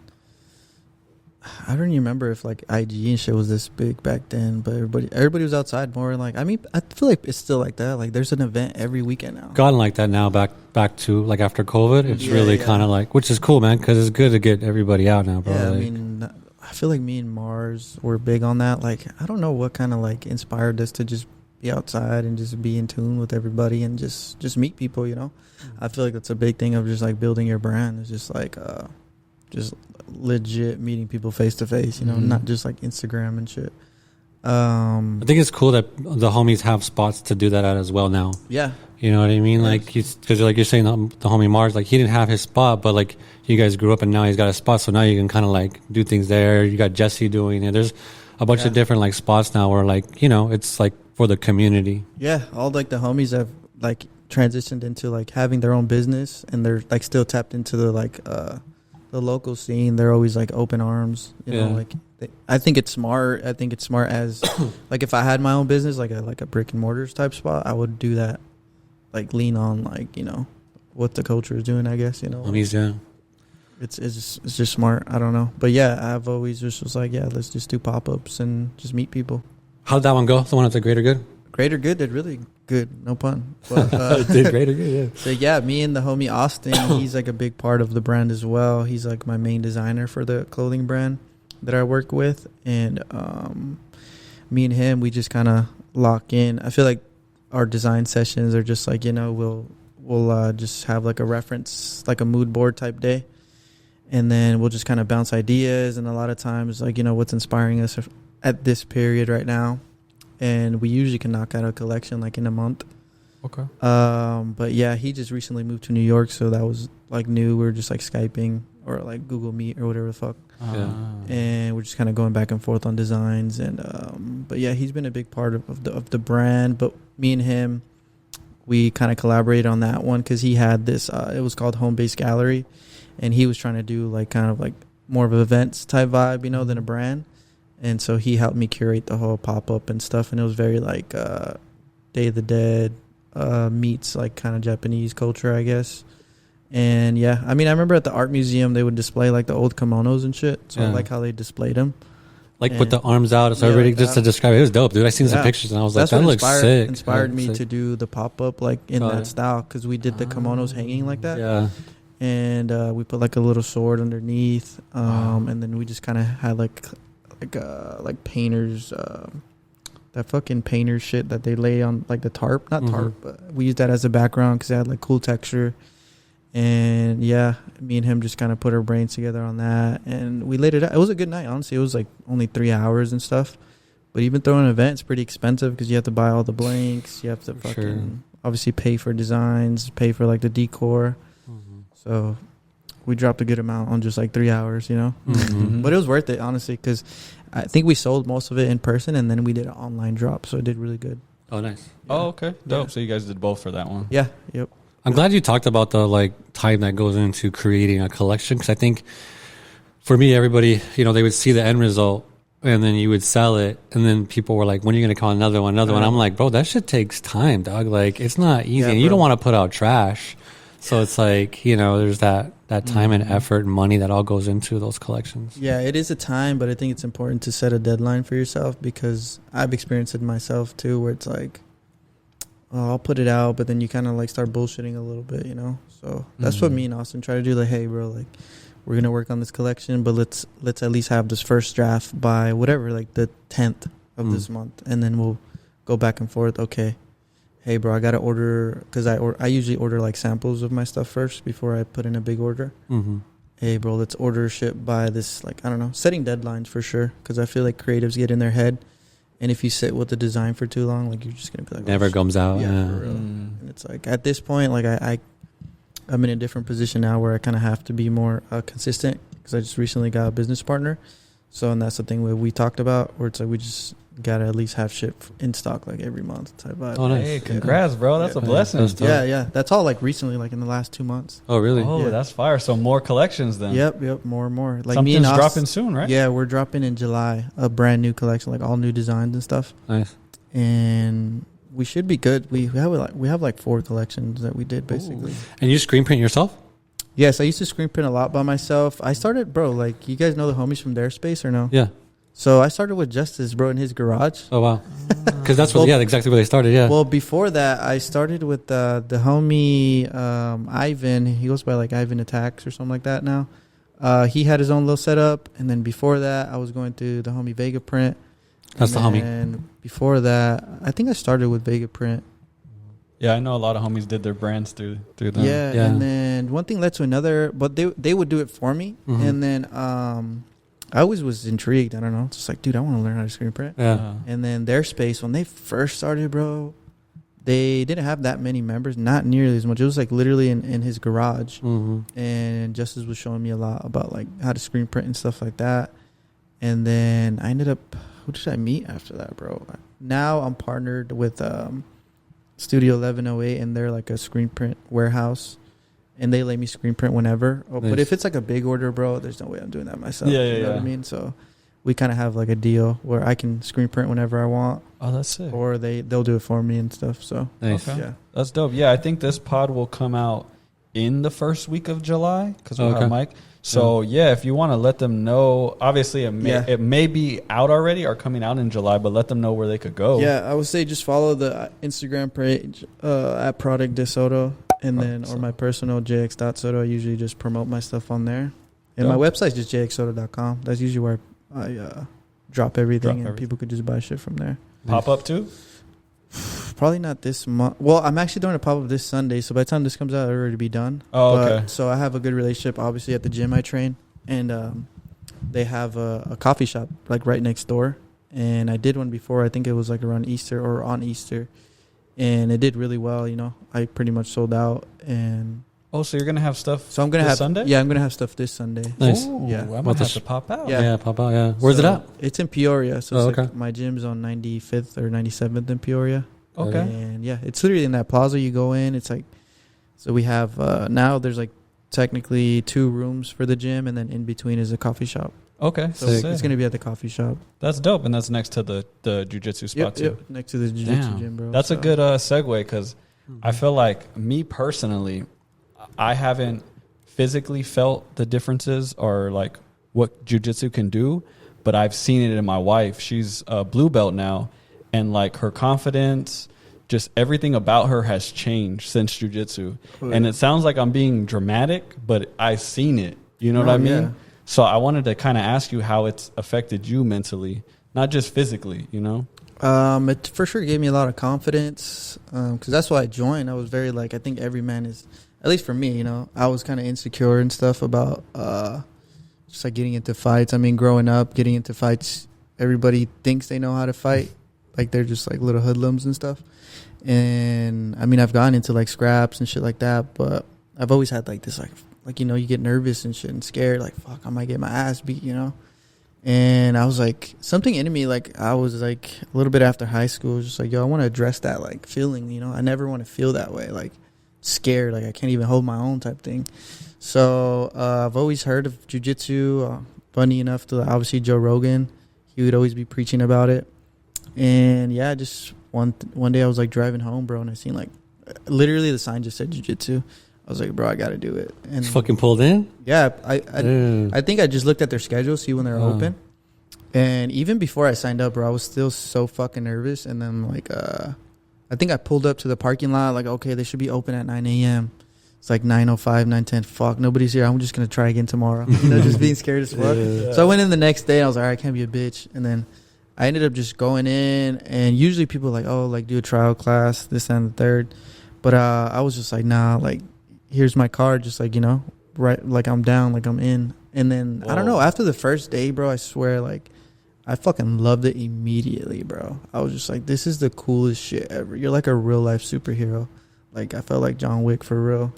I don't even remember if like IG and shit was this big back then, but everybody was outside more. Like, I mean, I feel like it's still like that. Like, there's an event every weekend now. Gotten like that now, back to like after COVID. It's really kind of like, which is cool, man, because it's good to get everybody out now, bro. Yeah, like, I mean, I feel like me and Mars were big on that. Like, I don't know what kind of like inspired us to just be outside and just be in tune with everybody and just meet people, you know? I feel like that's a big thing of just like building your brand. It's just like just legit meeting people face to face, you know, not just like Instagram and shit. I think it's cool that the homies have spots to do that at as well now. Yeah. You know what I mean? Like, because like you're saying, the homie Mars, like he didn't have his spot, but like you guys grew up and now he's got a spot. So now you can kind of like do things there. You got Jesse doing it. There's a bunch of different like spots now where like, it's like for the community. Yeah. All like the homies have like transitioned into like having their own business and they're like still tapped into the like, the local scene. They're always like open arms, you know, like I think it's smart. I think it's smart as like if I had my own business, like a brick and mortars type spot, I would do that. Like lean on like, what the culture is doing, I guess, It's just smart. I don't know. But yeah, I've always just was like, let's just do pop-ups and just meet people. How did that one go? The one at the Greater Good? Greater Good did really good. No pun. But, it did Greater Good, yeah. So yeah, me and the homie Austin, he's like a big part of the brand as well. He's like my main designer for the clothing brand that I work with. And me and him, we just kind of lock in. I feel like our design sessions are just like, we'll just have like a reference, like a mood board type day. And then we'll just kind of bounce ideas. And a lot of times, like, what's inspiring us at this period right now. And we usually can knock out a collection like in a month. Okay. But yeah, he just recently moved to New York. So that was like new. We were just like Skyping or like Google Meet or whatever the fuck. And we're just kind of going back and forth on designs. And, but yeah, he's been a big part of the brand. But me and him, we kind of collaborated on that one because he had this, it was called Home Base Gallery. And he was trying to do like kind of like more of an events type vibe, than a brand. And so he helped me curate the whole pop-up and stuff. And it was very like Day of the Dead meets like kind of Japanese culture, I guess. And yeah, I mean, I remember at the art museum, they would display like the old kimonos and shit. So I like how they displayed them. Like with the arms out. So everybody like just to describe it. It was dope, dude. I seen some pictures and I was like, that looks sick. Inspired me to do the pop-up like in that style because we did the kimonos hanging like that. Yeah. And we put like a little sword underneath. And then we just kind of had like painters, that fucking painter shit that they lay on like the tarp, not tarp, but we used that as a background because it had like cool texture. And yeah, me and him just kind of put our brains together on that, and we laid it out. It was a good night, honestly. It was like only 3 hours and stuff, but even throwing an event, it's pretty expensive because you have to buy all the blanks, you have to obviously pay for designs, pay for like the decor. So we dropped a good amount on just like 3 hours, but it was worth it, honestly, because I think we sold most of it in person and then we did an online drop, so it did really good. Oh, nice. Yeah. Oh, okay. Dope. So you guys did both for that one. Yeah. Yep. I'm glad you talked about the like time that goes into creating a collection, because I think for me, everybody, they would see the end result and then you would sell it, and then people were like, when are you going to call another one? I'm like, bro, that shit takes time, dog. Like, it's not easy, and you don't want to put out trash. So it's like, there's that time and effort and money that all goes into those collections. Yeah, it is a time, but I think it's important to set a deadline for yourself, because I've experienced it myself too, where it's like, I'll put it out, but then you kind of like start bullshitting a little bit, you know. So that's what me and Austin try to do. Like, hey, bro, like we're gonna work on this collection, but let's at least have this first draft by whatever, like the 10th of this month, and then we'll go back and forth. Okay, hey, bro, I gotta order because I usually order like samples of my stuff first before I put in a big order. Hey, bro, let's order shit by this, like, I don't know, setting deadlines for sure, because I feel like creatives get in their head. And if you sit with the design for too long, like, you're just going to be like... Never comes out. Yeah, for real. And it's like, at this point, like, I'm in a different position now where I kind of have to be more consistent, because I just recently got a business partner. So, and that's the thing we talked about, where it's like we just got to at least have shit in stock, like, every month type vibe. Oh, nice. Hey, congrats, bro. That's a blessing. Yeah. That's all, like, recently, like, in the last 2 months. Oh, really? Oh, that's fire. So more collections then. Yep, more and more. Like, something's me and dropping soon, right? Yeah, we're dropping in July a brand new collection, like all new designs and stuff. Nice. And we should be good. We have like 4 collections that we did basically. Ooh. And you screen print yourself? Yes, I used to screen print a lot by myself. I started, bro, like, you guys know the homies from Their Space or no? Yeah. So I started with Justice, bro, in his garage. Oh, wow. Because that's what, exactly where they started, yeah. Well, before that, I started with the homie Ivan. He goes by like Ivan Attacks or something like that now. He had his own little setup. And then before that, I was going through the homie Vega Print. That's the homie. And before that, I think I started with Vega Print. Yeah, I know a lot of homies did their brands through them. Yeah, and then one thing led to another, but they would do it for me. And then I always was intrigued. I don't know. It's just like, dude, I want to learn how to screen print. Yeah. And then Their Space, when they first started, bro, they didn't have that many members, not nearly as much. It was like literally in his garage. And Justice was showing me a lot about like how to screen print and stuff like that. And then I ended up, who did I meet after that, bro? Now I'm partnered with Studio 1108, and they're like a screen print warehouse. And they let me screen print whenever. Oh, nice. But if it's like a big order, bro, there's no way I'm doing that myself. Yeah, you know what I mean? So we kind of have like a deal where I can screen print whenever I want. Oh, that's sick. Or they'll do it for me and stuff. So nice. Okay. Yeah, that's dope. Yeah, I think this pod will come out in the first week of July because we'll have Mike. So yeah, if you want to let them know, obviously it may be out already or coming out in July, but let them know where they could go. Yeah, I would say just follow the Instagram page at Product de Soto, and then or my personal jx.soto. I usually just promote my stuff on there, and my website's just jxsoto.com. That's usually where I drop everything, and people could just buy shit from there. Pop up too? Probably not this month. Well, I'm actually doing a pop-up this Sunday, so by the time this comes out, it'll already be done. Oh, okay. So I have a good relationship, obviously, at the gym I train, and they have a coffee shop, like, right next door. And I did one before. I think it was, like, around Easter or on Easter. And it did really well, you know. I pretty much sold out. And oh, so you're going to have stuff so I'm gonna have Sunday? Yeah, I'm going to have stuff this Sunday. Nice. Ooh, Yeah. I might have to pop out. Yeah. Pop out, yeah. Where's it at? It's in Peoria. So it's okay. like my gym's on 95th or 97th in Peoria. Okay. And yeah, it's literally in that plaza you go in. It's like, so we have, now there's like technically 2 rooms for the gym, and then in between is a coffee shop. Okay. So it's going to be at the coffee shop. That's dope. And that's next to the jiu-jitsu spot too. Yep, next to the jiu-jitsu gym, bro. That's a good segue because I feel like me personally, I haven't physically felt the differences or like what jiu-jitsu can do, but I've seen it in my wife. She's a blue belt now, and like her confidence, just everything about her has changed since jiu-jitsu. Oh, yeah. And it sounds like I'm being dramatic, but I've seen it. You know what I mean? Yeah. So I wanted to kind of ask you how it's affected you mentally, not just physically, you know? It for sure gave me a lot of confidence, because that's why I joined. I was very, like, I think every man is, at least for me, you know, I was kind of insecure and stuff about just like getting into fights. I mean, growing up, getting into fights, everybody thinks they know how to fight. Like, they're just like little hoodlums and stuff. And I mean, I've gotten into like scraps and shit like that, but I've always had like this, like, you know, you get nervous and shit and scared, like, fuck, I might get my ass beat, you know? And I was like, something in me, like, I was like a little bit after high school, was just like, yo, I want to address that, like, feeling, you know? I never want to feel that way, like, scared, like, I can't even hold my own type thing. So I've always heard of jiu-jitsu. Funny enough, to obviously Joe Rogan, he would always be preaching about it. And yeah, just one day I was like driving home, bro, and I seen like literally the sign just said jiu-jitsu. I was like, bro, I got to do it. And it's fucking pulled in? Yeah, I think I just looked at their schedule, see when they're open. And even before I signed up, bro, I was still so fucking nervous. And then like I think I pulled up to the parking lot like, okay, they should be open at 9 a.m. It's like 9:05, 9:10. Fuck, nobody's here. I'm just gonna try again tomorrow. Just being scared as fuck. Yeah. So I went in the next day. And I was like, all right, I can't be a bitch. And then I ended up just going in. And usually people are like, oh, like do a trial class, this and the third. But I was just like, nah, like here's my card, just like right, like I'm down, like I'm in. And then I don't know. After the first day, bro, I swear, like I fucking loved it immediately, bro. I was just like, this is the coolest shit ever. You're like a real life superhero. Like I felt like John Wick for real,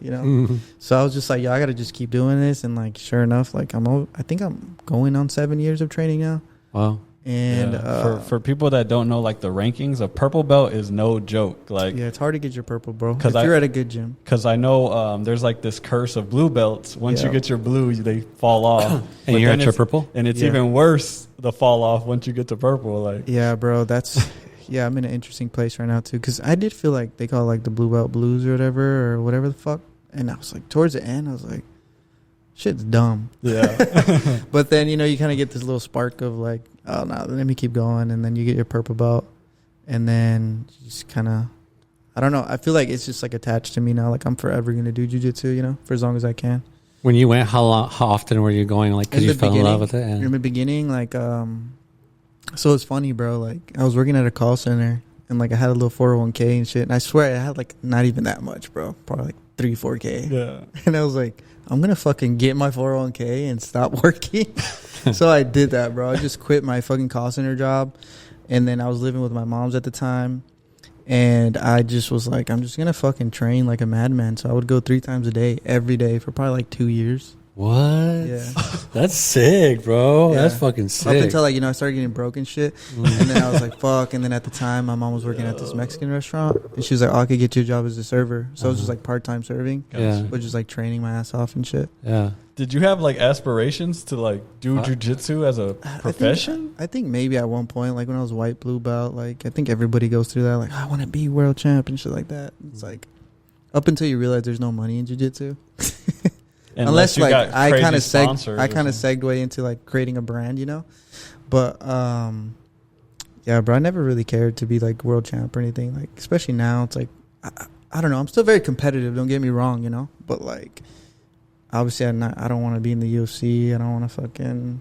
So I was just like, yo, I gotta just keep doing this. And like, sure enough, like I think I'm going on 7 years of training now. Wow. And for people that don't know, like the rankings, a purple belt is no joke. Like, yeah, it's hard to get your purple, bro. If you're at a good gym. Because I know there's like this curse of blue belts. Once you get your blue, they fall off. And you're at your purple, and it's even worse the fall off once you get to purple. Like, yeah, bro, that's. Yeah, I'm in an interesting place right now, too. Because I did feel like they call it, like, the blue belt blues or whatever the fuck. And I was like, towards the end, I was like, shit's dumb. Yeah. But then, you kind of get this little spark of, like, oh, no, let me keep going. And then you get your purple belt. And then you just kind of, I don't know. I feel like it's just, like, attached to me now. Like, I'm forever going to do jiu-jitsu, for as long as I can. When you went, how often were you going? Like, because you fell in love with it? In the beginning, like, so it's funny, bro. Like, I was working at a call center, and like I had a little 401k and shit. And I swear I had like not even that much, bro. Probably like 3-4k. Yeah. And I was like, I'm gonna fucking get my 401k and stop working. So I did that, bro. I just quit my fucking call center job, and then I was living with my mom's at the time, and I just was like, I'm just gonna fucking train like a madman. So I would go 3 times a day, every day for probably like 2 years. What? Yeah. That's sick, bro. Yeah. That's fucking sick. Up until, like, I started getting broke and shit. And then I was like, fuck. And then at the time, my mom was working at this Mexican restaurant. And she was like, oh, I could get you a job as a server. So I was just, like, part-time serving. Yeah. Which is, like, training my ass off and shit. Yeah. Did you have, like, aspirations to, like, do jiu-jitsu as a profession? I think maybe at one point, like, when I was white, blue belt, like, I think everybody goes through that. Like, I want to be world champ and shit like that. It's like, up until you realize there's no money in jiu-jitsu. Unless like I kind of segued into like creating a brand, But yeah, bro, I never really cared to be like world champ or anything. Like, especially now, it's like I don't know. I'm still very competitive. Don't get me wrong, But like, obviously, I don't want to be in the UFC. I don't want to fucking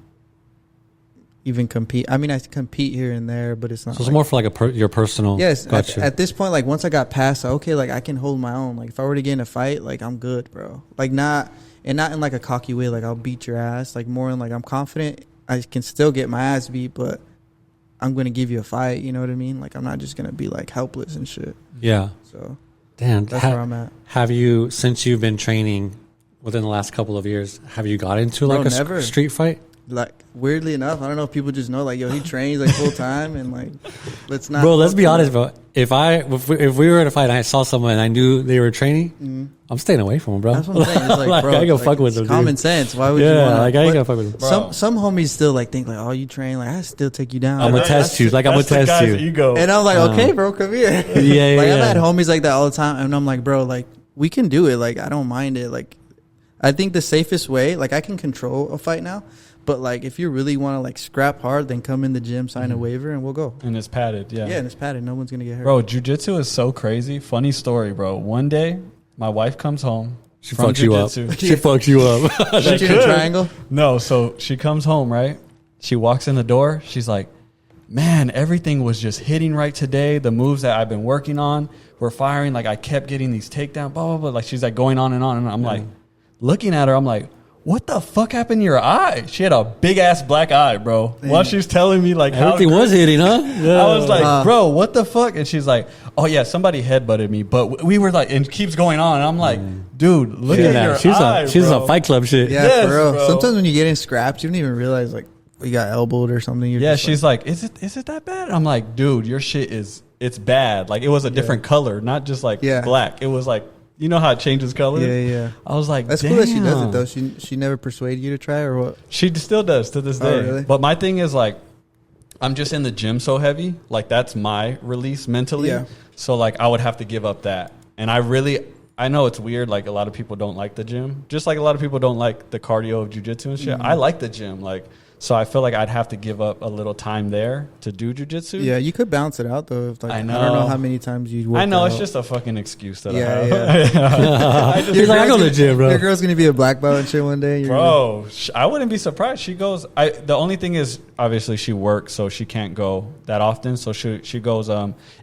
even compete. I mean, I compete here and there, but it's not. So it's more for like your personal. Yes, at this point, like once I got past, okay, like I can hold my own. Like if I were to get in a fight, like I'm good, bro. Like not in like a cocky way, like I'll beat your ass. Like more in like I'm confident I can still get my ass beat, but I'm gonna give you a fight. You know what I mean? Like I'm not just gonna be like helpless and shit. Yeah. So damn, that's where I'm at. Have you, since you've been training within the last couple of years, have you got into like a street fight? Like weirdly enough, I don't know if people just know, like, yo, he trains like full time, and like, let's not. Bro, let's be honest, bro. If we were in a fight and I saw someone and I knew they were training, I'm staying away from them, bro. That's what I'm saying. It's like, bro, I ain't gonna fuck with them. Common dude. sense. Why would you? Yeah, like I ain't gonna fuck with them. Bro. Some homies still like think like, oh, you train, like I still take you down. I'm gonna test you. Like I'm gonna test you. Ego. And I'm like, okay, bro, come here. Yeah, like I've had homies like that all the time, and I'm like, bro, like we can do it. Like I don't mind it. Like I think the safest way, like I can control a fight now. But, like, if you really want to, like, scrap hard, then come in the gym, sign a waiver, and we'll go. And it's padded, yeah. Yeah, and it's padded. No one's going to get hurt. Bro, jiu-jitsu is so crazy. Funny story, bro. One day, my wife comes home. She fucks you up. She fucks you up. She in a triangle? No, so she comes home, right? She walks in the door. She's like, man, everything was just hitting right today. The moves that I've been working on were firing. Like, I kept getting these takedowns, blah, blah, blah. Like, she's, like, going on. And I'm, like, looking at her, I'm like, what the fuck happened to your eye? She had a big ass black eye, bro. Damn. While she's telling me like how everything was hitting, huh? Yeah. I was like, bro, what the fuck? And she's like, oh yeah, somebody headbutted me, but we were like, and it keeps going on. And I'm like, dude, look at your eye, she's bro. a Fight Club shit. Yeah, yes, for real. Bro. Sometimes when you get in scraps, you don't even realize like you got elbowed or something. You're she's like, is it that bad? I'm like, dude, your shit it's bad. Like it was a different color, not just like black. It was like. You know how it changes color? Yeah. I was like, that's damn. cool that she does it, though. She never persuaded you to try, or what? She still does to this day. Oh, really? But my thing is, like, I'm just in the gym so heavy. Like, that's my release mentally. Yeah. So, like, I would have to give up that. And I know it's weird. Like, a lot of people don't like the gym. Just like a lot of people don't like the cardio of jiu-jitsu and shit. I like the gym. Like, So I feel like I'd have to give up a little time there to do jiu-jitsu. Yeah, you could balance it out though. If, like, I know. I don't know how many times you work. I know out. it's just a fucking excuse that I Yeah, have. He's like, I go to the gym, bro. Your girl's gonna be a black belt and shit one day. Bro, I wouldn't be surprised. She goes. The only thing is, obviously, she works, so she can't go that often. So she goes.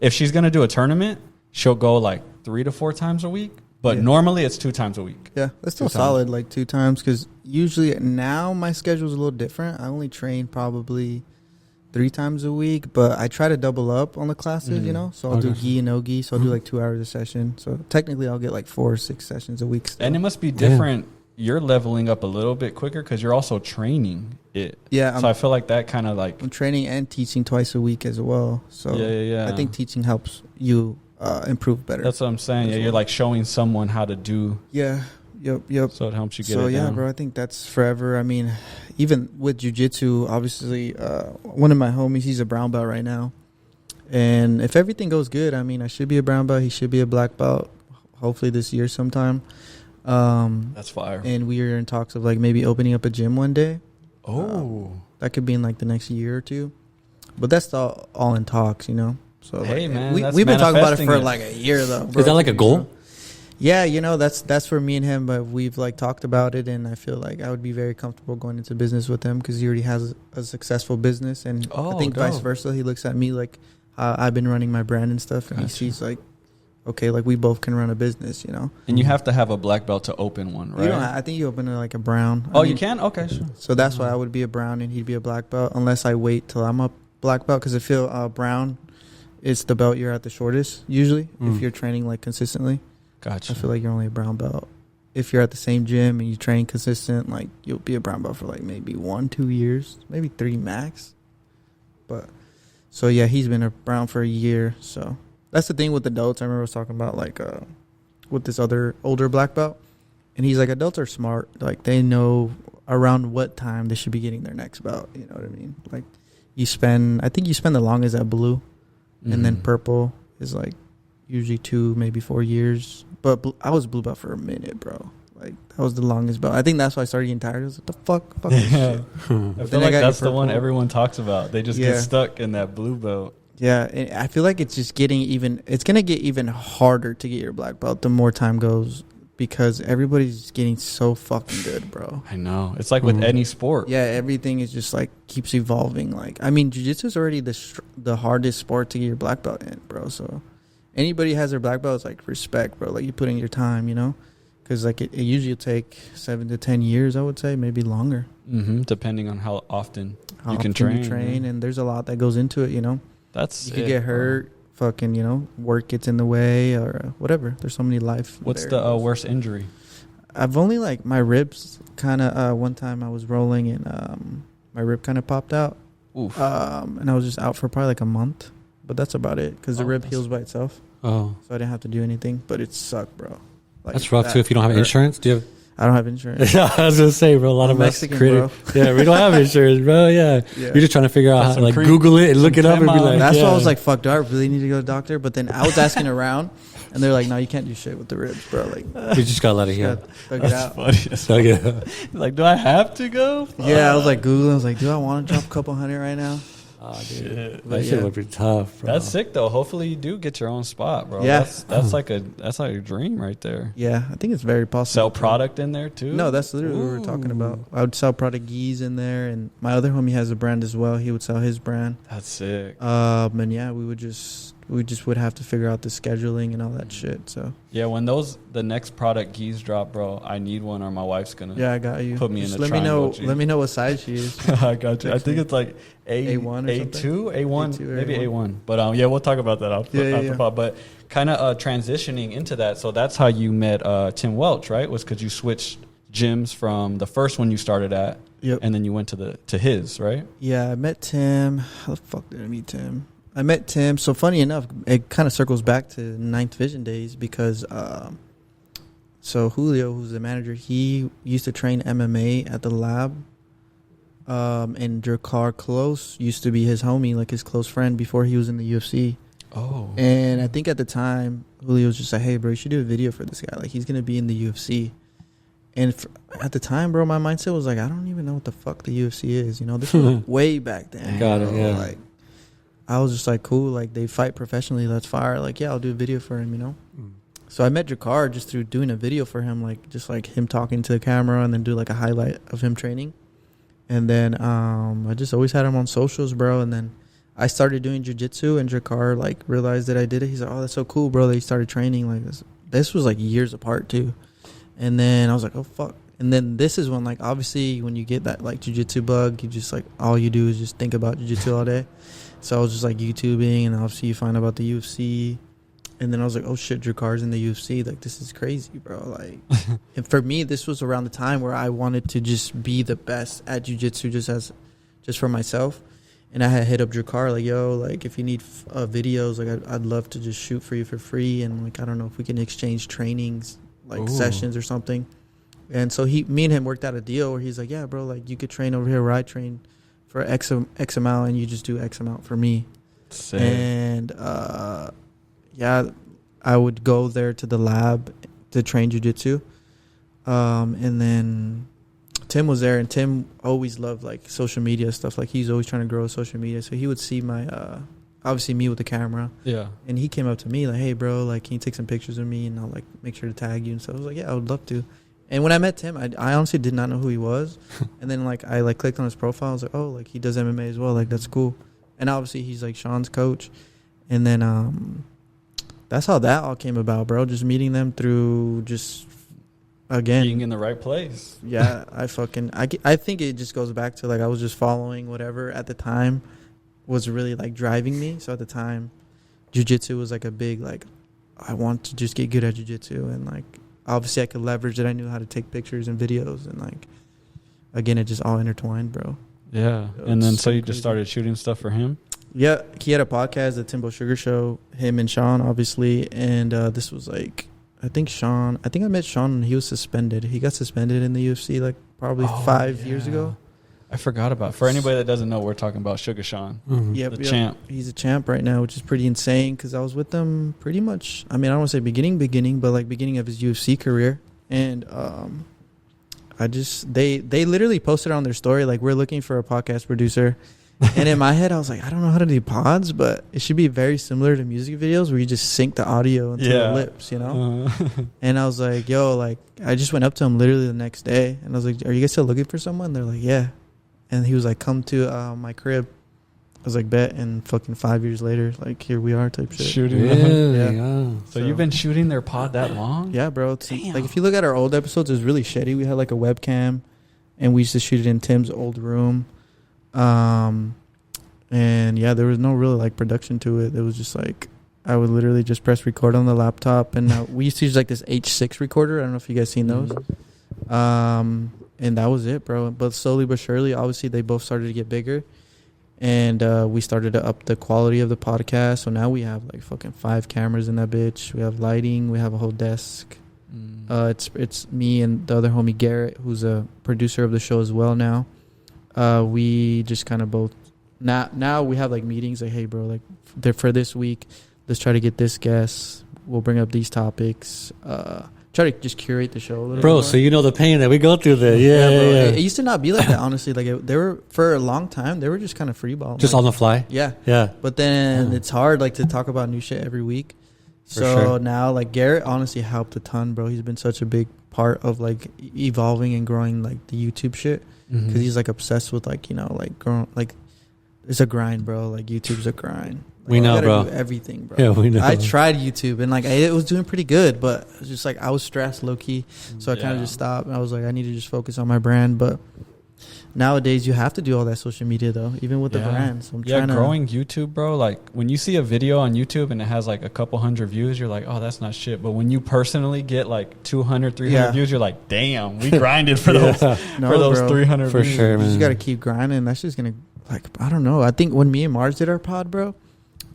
If she's gonna do a tournament, she'll go like 3 to 4 times a week. But normally it's 2 times a week. Yeah, that's still solid, like 2 times. Because usually now my schedule is a little different. I only train probably 3 times a week, but I try to double up on the classes, you know. So I'll do gi and no gi. So I'll do like 2 hours a session. So technically I'll get like 4 or 6 sessions a week. Still. And it must be different. You're leveling up a little bit quicker because you're also training it. Yeah. So I feel like that kind of like... I'm training and teaching twice a week as well. So yeah. I think teaching helps you improve better. That's what I'm saying. Yeah, you're like showing someone how to do. Yeah. Yep. So it helps you get so it down. bro, I think that's forever. I mean, even with jiu-jitsu, obviously, one of my homies, he's a brown belt right now. And if everything goes good, I mean, I should be a brown belt. He should be a black belt, hopefully this year sometime. That's fire. And we are in talks of like maybe opening up a gym one day. Oh. That could be in like the next year or 2. But that's all in talks, you know? So hey, like, man, we've been talking about it for manifesting like a year though, bro. Is that like a goal? Yeah, you know, that's for me and him, but we've like talked about it, and I feel like I would be very comfortable going into business with him because he already has a successful business, and I think vice versa. He looks at me like I've been running my brand and stuff, and he sees like, okay, like we both can run a business, you know. And you have to have a black belt to open one, right? You don't. I think you open it like a brown. Oh, you can? Okay, sure. So that's why I would be a brown and he'd be a black belt, unless I wait till I'm a black belt, because I feel brown is the belt you're at the shortest usually if you're training like consistently. Gotcha. I feel like you're only a brown belt if you're at the same gym and you train consistent. Like you'll be a brown belt for like maybe 1-2 years, maybe 3 max. But so yeah, he's been a brown for a year. So that's the thing with adults. I remember I was talking about like with this other older black belt, and he's like, adults are smart. Like they know around what time they should be getting their next belt. You know what I mean? Like I think you spend the longest at blue, and then purple is like usually 2, maybe 4 years. But I was blue belt for a minute, bro. Like that was the longest belt. I think that's why I started getting tired. I was like, the fuck this shit. I feel like that's the one everyone talks about. They just get stuck in that blue belt. Yeah, and I feel like it's just it's going to get even harder to get your black belt the more time goes, because everybody's getting so fucking good, bro. I know. It's like with any sport. Yeah, everything is just like keeps evolving. Like, I mean, jiu-jitsu is already the hardest sport to get your black belt in, bro. So anybody has their black belt, it's like respect, bro. Like you put in your time, you know, because like it usually take 7 to 10 years, I would say, maybe longer. Depending on how often you can train. And there's a lot that goes into it, you know. That's you could get hurt, fucking, you know, work gets in the way or whatever. There's so many life. What's the worst injury? I've only like my ribs kind of one time I was rolling and my rib kind of popped out. Oof. And I was just out for probably like a month, but that's about it because the rib heals by itself. Oh, so I didn't have to do anything, but it sucked, bro. Like, that's rough too if you don't have insurance. Do you have? I don't have insurance. I was gonna say, bro. A lot of us Mexican, yeah, we don't have insurance, bro. Yeah. You're just trying to figure out how to like Google it and look it up and be like. That's why I was like, "Fuck, do I really need to go to the doctor?" But then I was asking around, and they're like, "No, you can't do shit with the ribs, bro. Like, you just gotta let it heal." Thug it out. Funny. Like, do I have to go? Yeah, I was like Googling. I was like, "Do I want to drop a couple hundred right now?" Oh, dude. That shit would be tough, bro. That's sick though. Hopefully you do get your own spot, bro. Yeah. That's like a dream right there. Yeah, I think it's very possible. Sell product in there too? No, that's literally what we were talking about. I would sell product gis in there, and my other homie has a brand as well. He would sell his brand. That's sick. And yeah, we just would have to figure out the scheduling and all that shit. So yeah, when the next product gis drop, bro, I need one or my wife's gonna. Yeah, I got you. Put me just in the triangle. Let me know what size she is. I got you. I think it's like A1 or A2, A1, maybe A1. But yeah, we'll talk about that after. But kind of transitioning into that, so that's how you met Tim Welch, right? Was because you switched gyms from the first one you started at, and then you went to his, right? Yeah, I met Tim. How the fuck did I meet Tim? I met Tim. So funny enough, it kind of circles back to Ninth Vision days because so Julio, who's the manager, he used to train MMA at the lab. And Drakkar Close used to be his homie, like his close friend before he was in the UFC. Oh. And I think at the time, Julio was just like, hey, bro, you should do a video for this guy. Like, he's going to be in the UFC. And at the time, bro, my mindset was like, I don't even know what the fuck the UFC is. You know, this was way back then. Got it, yeah. Like, I was just like, cool. Like, they fight professionally. That's fire. Like, yeah, I'll do a video for him, you know? So I met Jakar just through doing a video for him, like, just like him talking to the camera and then do like a highlight of him training. And then I just always had him on socials, bro. And then I started doing jiu-jitsu, and Jakar, like, realized that I did it. He's like, oh, that's so cool, bro, that he started training. Like, this was, like, years apart, too. And then I was like, oh, fuck. And then this is when, like, obviously when you get that, like, jiu-jitsu bug, you just, like, all you do is just think about jiu-jitsu all day. So I was just, like, YouTubing, and obviously you find out about the UFC. And then I was like, oh, shit, Jakar's in the UFC. Like, this is crazy, bro. Like, and for me, this was around the time where I wanted to just be the best at jiu-jitsu just for myself. And I had hit up Jakar, like, yo, like, if you need videos, like, I'd love to just shoot for you for free. And, like, I don't know if we can exchange trainings, like, sessions or something. And so me and him worked out a deal where he's like, yeah, bro, like, you could train over here where I train for X amount, and you just do X amount for me. Sick. And, yeah, I would go there to the lab to train jiu-jitsu. And then Tim was there, and Tim always loved, like, social media stuff. Like, he's always trying to grow social media. So he would see my, obviously me with the camera. Yeah. And he came up to me like, hey, bro, like, can you take some pictures of me? And I'll, like, make sure to tag you. And so I was like, yeah, I would love to. And when I met Tim, I honestly did not know who he was. And then, like, I, like, clicked on his profile. I was like, oh, like, he does MMA as well. Like, that's cool. And obviously he's, like, Sean's coach. And then that's how that all came about, bro. Just meeting them through just, again, being in the right place. Yeah, I think it just goes back to, like, I was just following whatever at the time was really, like, driving me. So at the time, jiu-jitsu was, like, a big, like, I want to just get good at jiu-jitsu. And, like, obviously I could leverage that. I knew how to take pictures and videos. And, like, again, it just all intertwined, bro. Yeah. And then so you just started shooting stuff for him? Yeah, he had a podcast, the Timbo Sugar Show, him and Sean, obviously. And this was, like, I think I met Sean when he was suspended. He got suspended in the UFC, like, probably 5 years ago. I forgot about it. For anybody that doesn't know, we're talking about Sugar Sean, Yep, champ. He's a champ right now, which is pretty insane because I was with him pretty much, I mean, I don't want to say beginning, but, like, beginning of his UFC career. And they literally posted on their story, like, we're looking for a podcast producer. And in my head, I was like, I don't know how to do pods, but it should be very similar to music videos where you just sync the audio into the lips, you know? And I was like, yo, like, I just went up to him literally the next day. And I was like, are you guys still looking for someone? They're like, yeah. And he was like, come to my crib. I was like, bet. And fucking 5 years later, like, here we are type shit. Shooting. Really? Yeah. So you've been shooting their pod that long? Yeah, bro. Like, if you look at our old episodes, it's really shitty. We had, like, a webcam, and we used to shoot it in Tim's old room. And yeah, there was no real, like, production to it. It was just like, I would literally just press record on the laptop, and we used to use, like, this H6 recorder. I don't know if you guys seen those. And that was it, bro. But slowly but surely, obviously, they both started to get bigger, and we started to up the quality of the podcast. So now we have, like, fucking 5 cameras in that bitch. We have lighting. We have a whole desk. It's me and the other homie Garrett, who's a producer of the show as well now. We just kind of both now we have, like, meetings, like, hey, bro, like, for this week, let's try to get this guest. We'll bring up these topics. Try to just curate the show a little bit more. So you know the pain that we go through there. Yeah, bro. It used to not be like that, honestly. Like, they were, for a long time, they were just kind of freeball. Just, like, on the fly? Yeah. But then it's hard, like, to talk about new shit every week. Now, like, Garrett honestly helped a ton, bro. He's been such a big part of, like, evolving and growing, like, the YouTube shit. Because he's, like, obsessed with, like, you know, like, growing, like, it's a grind, bro. Like, YouTube's a grind. Like, we know, bro. Do everything, bro. Yeah, we know. I tried YouTube, and, like, it was doing pretty good, but it was just, like, I was stressed low-key. So I kind of just stopped. And I was like, I need to just focus on my brand. But nowadays, you have to do all that social media, though, even with the brand. So I'm trying growing YouTube, bro. Like, when you see a video on YouTube and it has, like, a couple hundred views, you're like, oh, that's not shit. But when you personally get, like, 200, 300 views, you're like, damn, we grinded for those bro, 300 for views. sure, man. You just got to keep grinding. That's just going to, like, I don't know. I think when me and Mars did our pod, bro,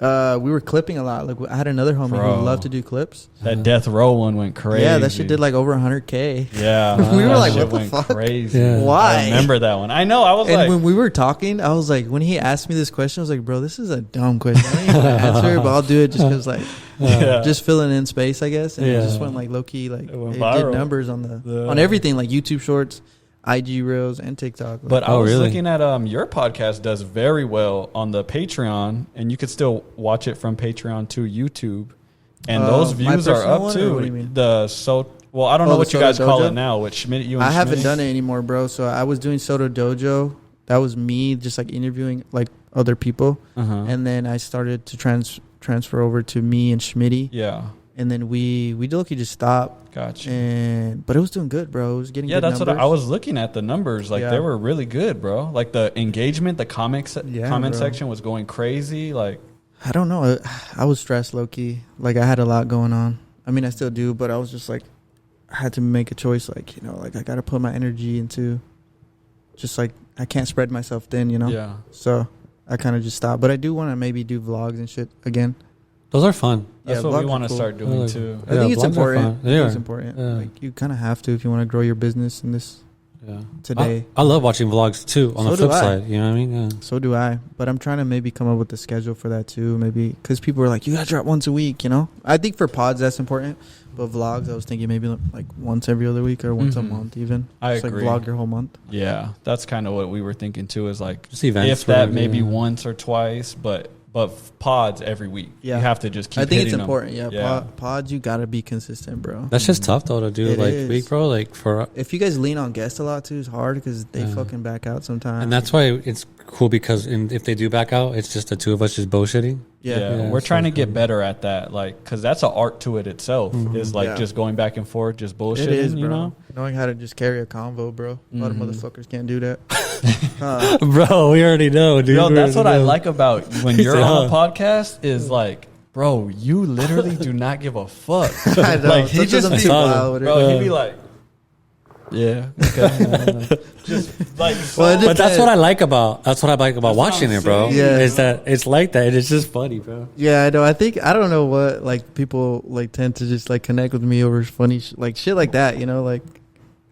we were clipping a lot. Like, I had another homie who loved to do clips. That Death Row one went crazy. Yeah, that shit did, like, over 100K. Yeah. We were like, what the went fuck? Crazy. Yeah. Why? I remember that one. I know. I was and like, when we were talking, I was like, when he asked me this question, I was like, bro, this is a dumb question. I don't even want to answer it, but I'll do it just because, like, just filling in space, I guess. And it Yeah. just went like low key, like it went did viral. numbers on on everything, like YouTube Shorts, IG Reels, and TikTok. But I Oh, was really? looking at your podcast does very well on the Patreon, and you could still watch it from Patreon to YouTube, and those my views are personal up one, or too. what do you mean? Well, I don't know the what you Soto guys call Dojo? it now. With Schmidt, you and I haven't Schmitty? done it anymore, bro. So I was doing Soto Dojo. That was me just like interviewing like other people. And then I started to transfer over to me and Schmitty. Yeah, And then we low-key just stopped. gotcha. But it was doing good, bro. It was getting good That's numbers. what I was looking at. The numbers, like they were really good, bro. Like the engagement, the comment bro. section was going crazy. Like, I don't know. I was stressed low-key. Like I had a lot going on. I mean, I still do, but I was just like, I had to make a choice. Like, you know, like I got to put my energy into just like, I can't spread myself thin, you know? yeah, So I kind of just stopped. But I do want to maybe do vlogs and shit again. Those are fun. that's Yeah, what we vlogs want are to cool. start doing too. I think it's vlogs are important. fun. I They think are. it's important. Yeah. Like you kind of have to if you want to grow your business in this Yeah. today. I love watching vlogs too. On So the do flip I. side, you know what I mean? Yeah. So do I. But I'm trying to maybe come up with a schedule for that too. Maybe because people are like, you got to drop once a week, you know? I think for pods that's important. But vlogs, I was thinking maybe like once every other week or once a month even. I Just agree. like vlog your whole month. Yeah, that's kind of what we were thinking too. Is like Just events if that where- maybe yeah. once or twice, but pods every week. Yeah. You have to just keep. I think it's hitting them. important. Yeah. Yeah. Pods, you got to be consistent, bro. That's just tough though to do It like is. week, bro. Like for If you guys lean on guests a lot too, it's hard because they Yeah. fucking back out sometimes. and that's why it's cool because if they do back out, it's just the two of us just bullshitting. Yeah, Yeah, we're so trying to cool. get better at that, like, because that's an art to it itself. Is like Yeah. just going back and forth, just bullshitting. It is, bro. You know, Knowing how to just carry a convo, bro. A lot of motherfuckers can't do that. Bro, we already know, dude. yo, We that's what already I know. like about when He you're said, on a huh. podcast. Is like, bro, you literally do not give a fuck. I know. Like he Sometimes just I'm be, too solid. wild with it. bro, he'd be like, yeah, okay, just like, so, Well, it But that's depends. what I like about That's watching what I'm it, bro. saying. Yeah. Is that it's like that. It's just funny, bro. Yeah, I know. I think I don't know what like people like tend to just like connect with me over funny like shit like that. You know, like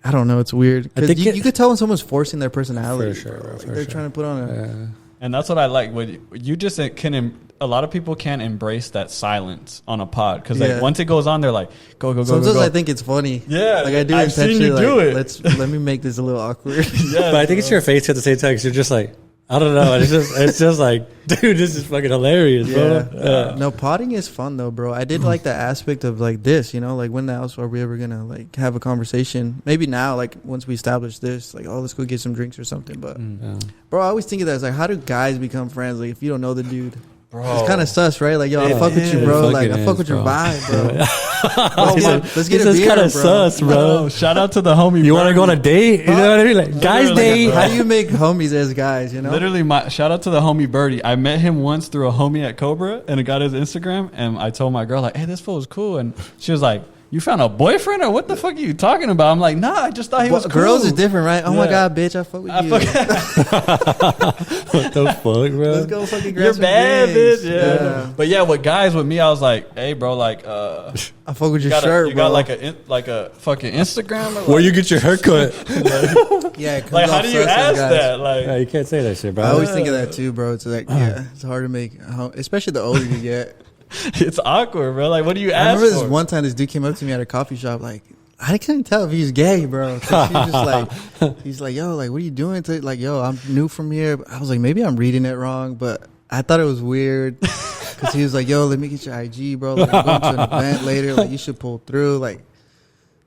I don't know. It's weird I because think you could tell when someone's forcing their personality. For sure, bro. bro, Like for they're sure. trying to put on a. Yeah. and that's what I like. When you just a lot of people can't embrace that silence on a pod because Yeah. like once it goes on, they're like, go. Sometimes go. I think it's funny. Yeah, like I do I've seen intentionally. you do like, it. Let me make this a little awkward. Yeah, But I think it's your face at the same time because you're just like, I don't know. It's just like, dude, this is fucking hilarious, bro. Yeah. No, potting is fun though, bro. I did like the aspect of like this, you know, like when else are we ever gonna like have a conversation? Maybe now, like once we establish this, like, oh, let's go get some drinks or something. But Yeah. bro, I always think of that as like, how do guys become friends? Like if you don't know the dude, bro. it's kind of sus, right? Like yo, I It fuck with you, is. bro. It Like I fucking fuck is, with your bro. vibe, bro. He said, Let's get a this is beer, kind of bro. sus, bro. Bro, shout out to the homie. You want to go on a date? You know what I mean? Like, guys Literally, date. How do you make homies as guys? You know, Literally, shout out to the homie Birdie. I met him once through a homie at Cobra, and I got his Instagram, and I told my girl like, "Hey, this fool was cool," and she was like, "You found a boyfriend, or what the fuck are you talking about?" I'm like, "Nah, I just thought he was Well, cool." girls is different, right? Oh my Yeah. god, bitch, I fuck with I you. What the fuck, bro? Let's go fucking grab You're some bad, drinks. bitch. Yeah. But yeah, with guys, with me, I was like, "Hey, bro, like, I fuck with you your got, shirt, you bro. got like a fucking Instagram, or Where you get your haircut? Yeah, it comes like, how off do you sus as ask guys. that? Like, Yeah, you can't say that shit, bro. I always think of that too, bro. It's like, yeah, it's hard to make, especially the older you get. it's awkward, bro. Like, what do you I ask remember this for? one time, this dude came up to me at a coffee shop, like, I couldn't tell if he was gay, bro. 'Cause he was just like, he's like, yo, like, what are you doing? Like, yo, I'm new from here. I was like, maybe I'm reading it wrong, but I thought it was weird. Because he was like, yo, let me get your IG, bro. Like, I'm going to an event later. Like, you should pull through. Like,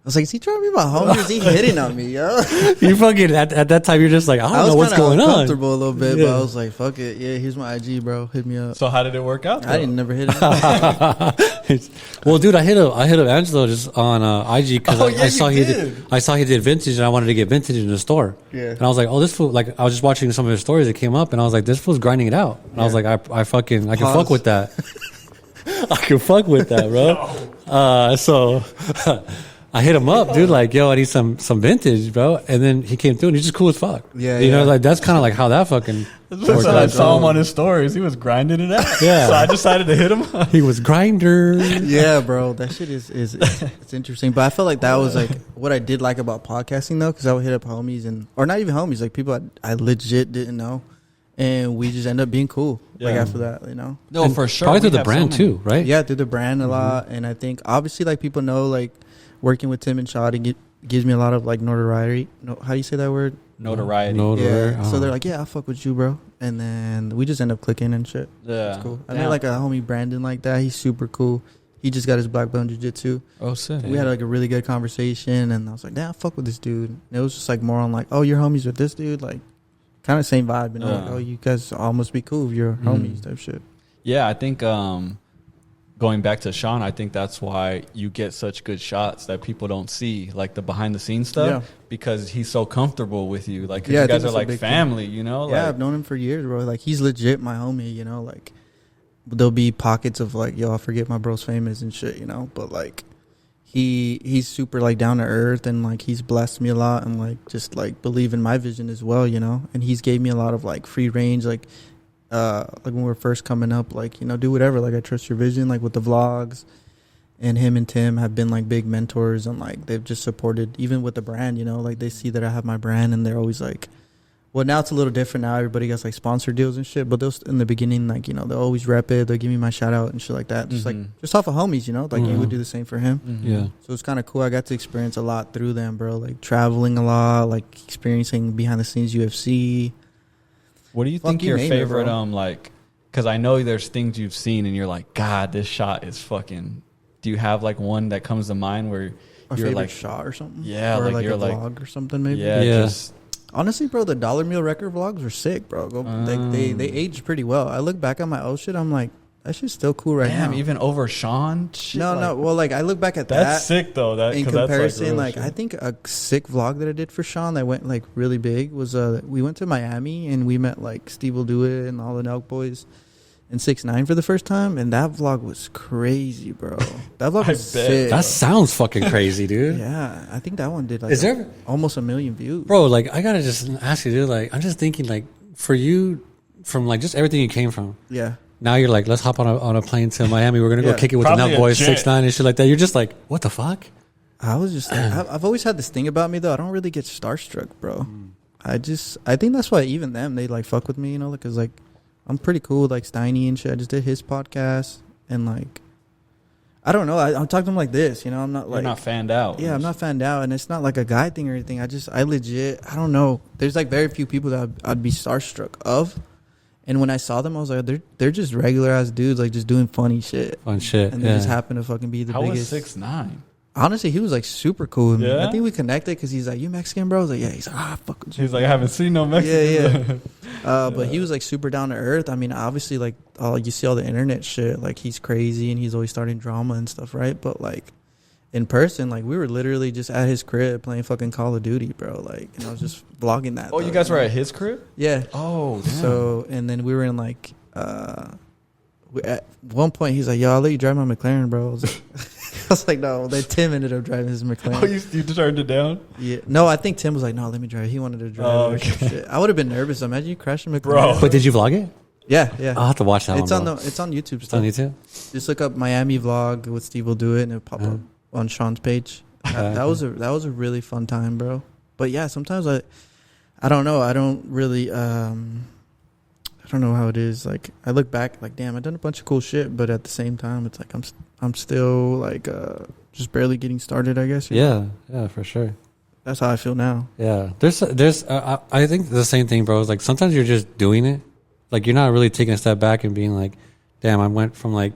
I was like, is he trying to be my homie or is he hitting on me, yo? You fucking at that time you're just like, I don't know what's going on. uncomfortable a little bit, but Yeah. I was like, fuck it. Yeah, here's my IG, bro. Hit me up. So how did it work out? I didn't never hit him. Well, dude, I hit up Angelo just on IG because Oh, I yeah, saw you I saw he did vintage and I wanted to get vintage in the store. Yeah. And I was like, oh, this fool. Like I was just watching some of his stories that came up, and I was like, this fool's grinding it out. And I was like, I can Pause. fuck with that. I can fuck with that, bro. So I hit him up, dude. Like, yo, I need some vintage, bro. And then he came through, and he's just cool as fuck. Yeah, you know, yeah. like that's kind of like how that fucking. That's what I saw him on his stories. He was grinding it out. Yeah. So I decided to hit him up. He was grinder. Yeah, bro, that shit is it's interesting. But I felt like that was like what I did like about podcasting though, because I would hit up homies or not even homies, like people I legit didn't know, and we just end up being cool. Like Yeah. after that, you know. No, And for sure. Probably We through the have brand so many. too, right? Yeah, through the brand a lot, and I think obviously like people know like working with Tim and Shad, it gives me a lot of like notoriety. No, how do you say that word? Notoriety. Notoriety. Yeah. So they're like, yeah, I'll fuck with you, bro. And then we just end up clicking and shit. Yeah. It's cool. I Damn. met like a homie Brandon like that. He's super cool. He just got his black belt in jiu-jitsu. Oh, sick. We had like a really good conversation, and I was like, damn, fuck with this dude. And it was just like more on like, oh, you're homies with this dude, like kind of same vibe, you know, like, Yeah. oh, you guys all must be cool if you're homies type shit. Yeah, I think going back to Sean, I think that's why you get such good shots that people don't see, like the behind the scenes stuff, Yeah. because he's so comfortable with you. Like, 'cause Yeah, I you think guys are that's a like big thing. family, you know? Yeah, Like, I've known him for years, bro. Like he's legit my homie, you know. Like there'll be pockets of like, yo, I forget my bro's famous and shit, you know. But like he's super like down to earth, and like he's blessed me a lot, and like just like believe in my vision as well, you know. And he's gave me a lot of like free range, like when we were first coming up, like, you know, do whatever. Like I trust your vision, like with the vlogs. And him and Tim have been like big mentors, and like they've just supported even with the brand, you know, like they see that I have my brand, and they're always like, well, now it's a little different. Now everybody gets like sponsor deals and shit, but those in the beginning, like, you know, they'll always rep it, they'll give me my shout out and shit like that, just like just off of homies, you know, like you would do the same for him. Yeah. So it's kind of cool. I got to experience a lot through them, bro, like traveling a lot, like experiencing behind the scenes UFC. what do you Fuck, think you your name it, favorite, bro. like, because I know there's things you've seen and you're like, God, this shot is fucking. Do you have like one that comes to mind where My you're favorite like, shot or something, yeah, or like like you're a like, vlog or something maybe. yeah, Yeah. just Honestly, bro, the dollar meal record vlogs were sick, bro. They aged pretty well. I look back at my old shit, I'm like, that shit's still cool right damn, now. even over Sean. Shit, No, like, no. Well, like I look back at that's that sick though. That in 'cause that's, comparison. real Like shit. I think a sick vlog that I did for Sean that went like really big was we went to Miami and we met like Steve will do it and all the Nelk boys and 6ix9ine for the first time, and that vlog was crazy, bro. That vlog I was bet. sick. That sounds fucking crazy, dude. Yeah, I think that one did like Is there, almost 1 million views. bro? Like, I gotta just ask you, dude. Like, I'm just thinking, like, for you, from like just everything you came from. Yeah. Now you're like, let's hop on a plane to Miami. We're gonna go Yeah. kick it with the Probably Nut a Boys, jet. 6ix9ine and shit like that. You're just like, what the fuck? I was just like, I've always had this thing about me though. I don't really get starstruck, bro. I think that's why even them, they like fuck with me, you know, because like I'm pretty cool with like Steiny and shit. I just did his podcast, and like I don't know. I'm talking to him like this, you know. I'm not You're like not fanned out. yeah, I'm not fanned out, and it's not like a guy thing or anything. I legit, I don't know. There's like very few people that I'd be starstruck of, and when I saw them, I was like, they're just regular ass dudes, like just doing funny shit, Fun shit. and they Yeah. just happen to fucking be the How biggest. was 6ix9ine? Honestly, he was like super cool with me. Yeah? I think we connected because he's like, "You Mexican, bro?" I was like, "Yeah." He's like, "Ah, fuck with you." He's like, I haven't seen no Mexicans. Yeah. But he was like super down to earth. I mean, obviously, like you see all the internet shit, like he's crazy and he's always starting drama and stuff, right? But like in person, like we were literally just at his crib playing fucking Call of Duty, bro. Like, and I was just vlogging that. Oh, though, you guys know? were at his crib? Yeah. Oh, damn. So and then we were in like at one point he's like, "Yo, I'll let you drive my McLaren, bro." I was like, I was like, "No." Then Tim ended up driving his McLaren. Oh, you turned it down? Yeah. No, I think Tim was like, "No, let me drive." He wanted to drive. Oh, or some okay. shit. I would have been nervous. Imagine you crashing McLaren. Bro. But did you vlog it? Yeah, yeah. I'll have to watch that It's one. on Bro. it's on YouTube It's still. on YouTube. Just look up Miami vlog with Steve will do it, and it'll pop up on Sean's page. That was a really fun time, bro. But yeah, sometimes I don't know. I don't really I don't know how it is. Like I look back, like damn, I've done a bunch of cool shit, but at the same time, it's like I'm still like just barely getting started, I guess. you know? Yeah, for sure. That's how I feel now. Yeah, there's I think the same thing, bro. Is like sometimes you're just doing it, like you're not really taking a step back and being like, damn, I went from like,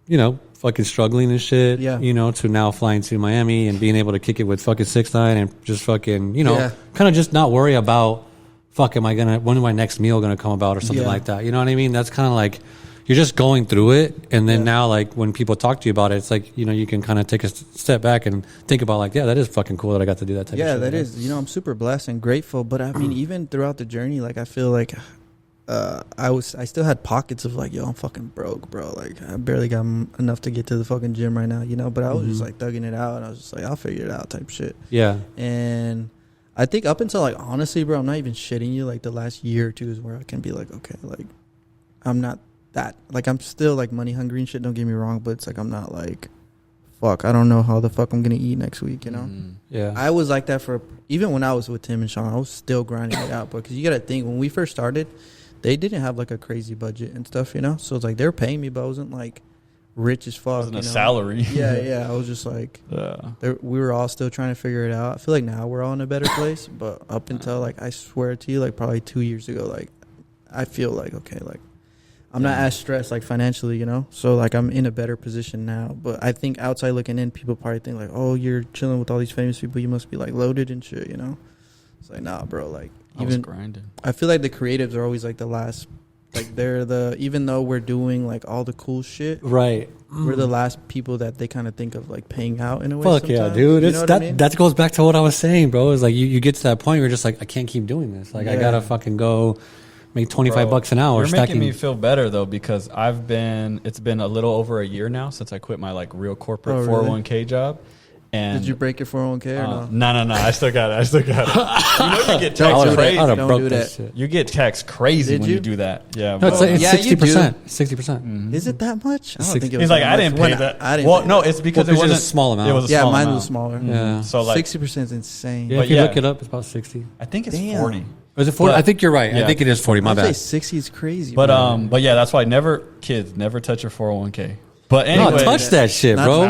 you know, fucking struggling and shit, Yeah. you know, to now flying to Miami and being able to kick it with fucking 6ix9ine and just fucking, you know, Yeah. kind of just not worry about, fuck, when is my next meal gonna come about or something Yeah. like that. You know what I mean? That's kind of like you're just going through it, and then Yeah. now like when people talk to you about it, it's like, you know, you can kind of take a step back and think about like, yeah, that is fucking cool that I got to do that type of Yeah, shit. that is. You know, I'm super blessed and grateful. But I mean, even throughout the journey, like I feel like I still had pockets of like, yo, I'm fucking broke, bro. Like I barely got enough to get to the fucking gym right now, you know. But I was just like thugging it out, and I was just like, I'll figure it out, type shit. Yeah. And I think up until like honestly, bro, I'm not even shitting you. Like the last year or two is where I can be like, okay, like I'm not that like I'm still like money hungry and shit. Don't get me wrong, but it's like I'm not like, fuck, I don't know how the fuck I'm gonna eat next week, you know. Yeah. I was like that for even when I was with Tim and Sean. I was still grinding it out, because you gotta think when we first started, they didn't have like a crazy budget and stuff, you know. So it's like they were paying me, but I wasn't like rich as fuck. Wasn't a salary. Yeah. I was just like, we were all still trying to figure it out. I feel like now we're all in a better place, but up until like, I swear to you, like probably 2 years ago, like I feel like, okay, like I'm not as stressed like financially, you know. So like I'm in a better position now. But I think outside looking in, people probably think like, oh, you're chilling with all these famous people, you must be like loaded and shit, you know. It's like, nah, bro. Like even grinding. I feel like the creatives are always like the last. Like they're the, even though we're doing like all the cool shit, right? We're the last people that they kind of think of like paying out in a way. Fuck sometimes. yeah, dude! You It's know that. I mean? That goes back to what I was saying, bro. It's like you get to that point where you're just like, I can't keep doing this. Like I gotta fucking go make $25 an hour. You're stacking. making me feel better though, because it's been a little over a year now since I quit my like real corporate 401k job. And did you break your 401k or no? No, I still got it. You know, you get taxed crazy. Don't do that. You get taxed crazy when you do that. Yeah, no, it's 60%. 60%. Is it that much? I don't think it was. He's like, I didn't pay that. I didn't. Well, no, it's because it was a small amount. It was a small mine amount. was smaller. Yeah, so like 60% is insane. Yeah, if you look it up, it's about 60. I think it's 40. Is it 40? I think you're right. I think it is 40. My bad. I'd say 60 is crazy. But yeah, that's why never touch your 401k. But anyway, no, touch that shit, bro.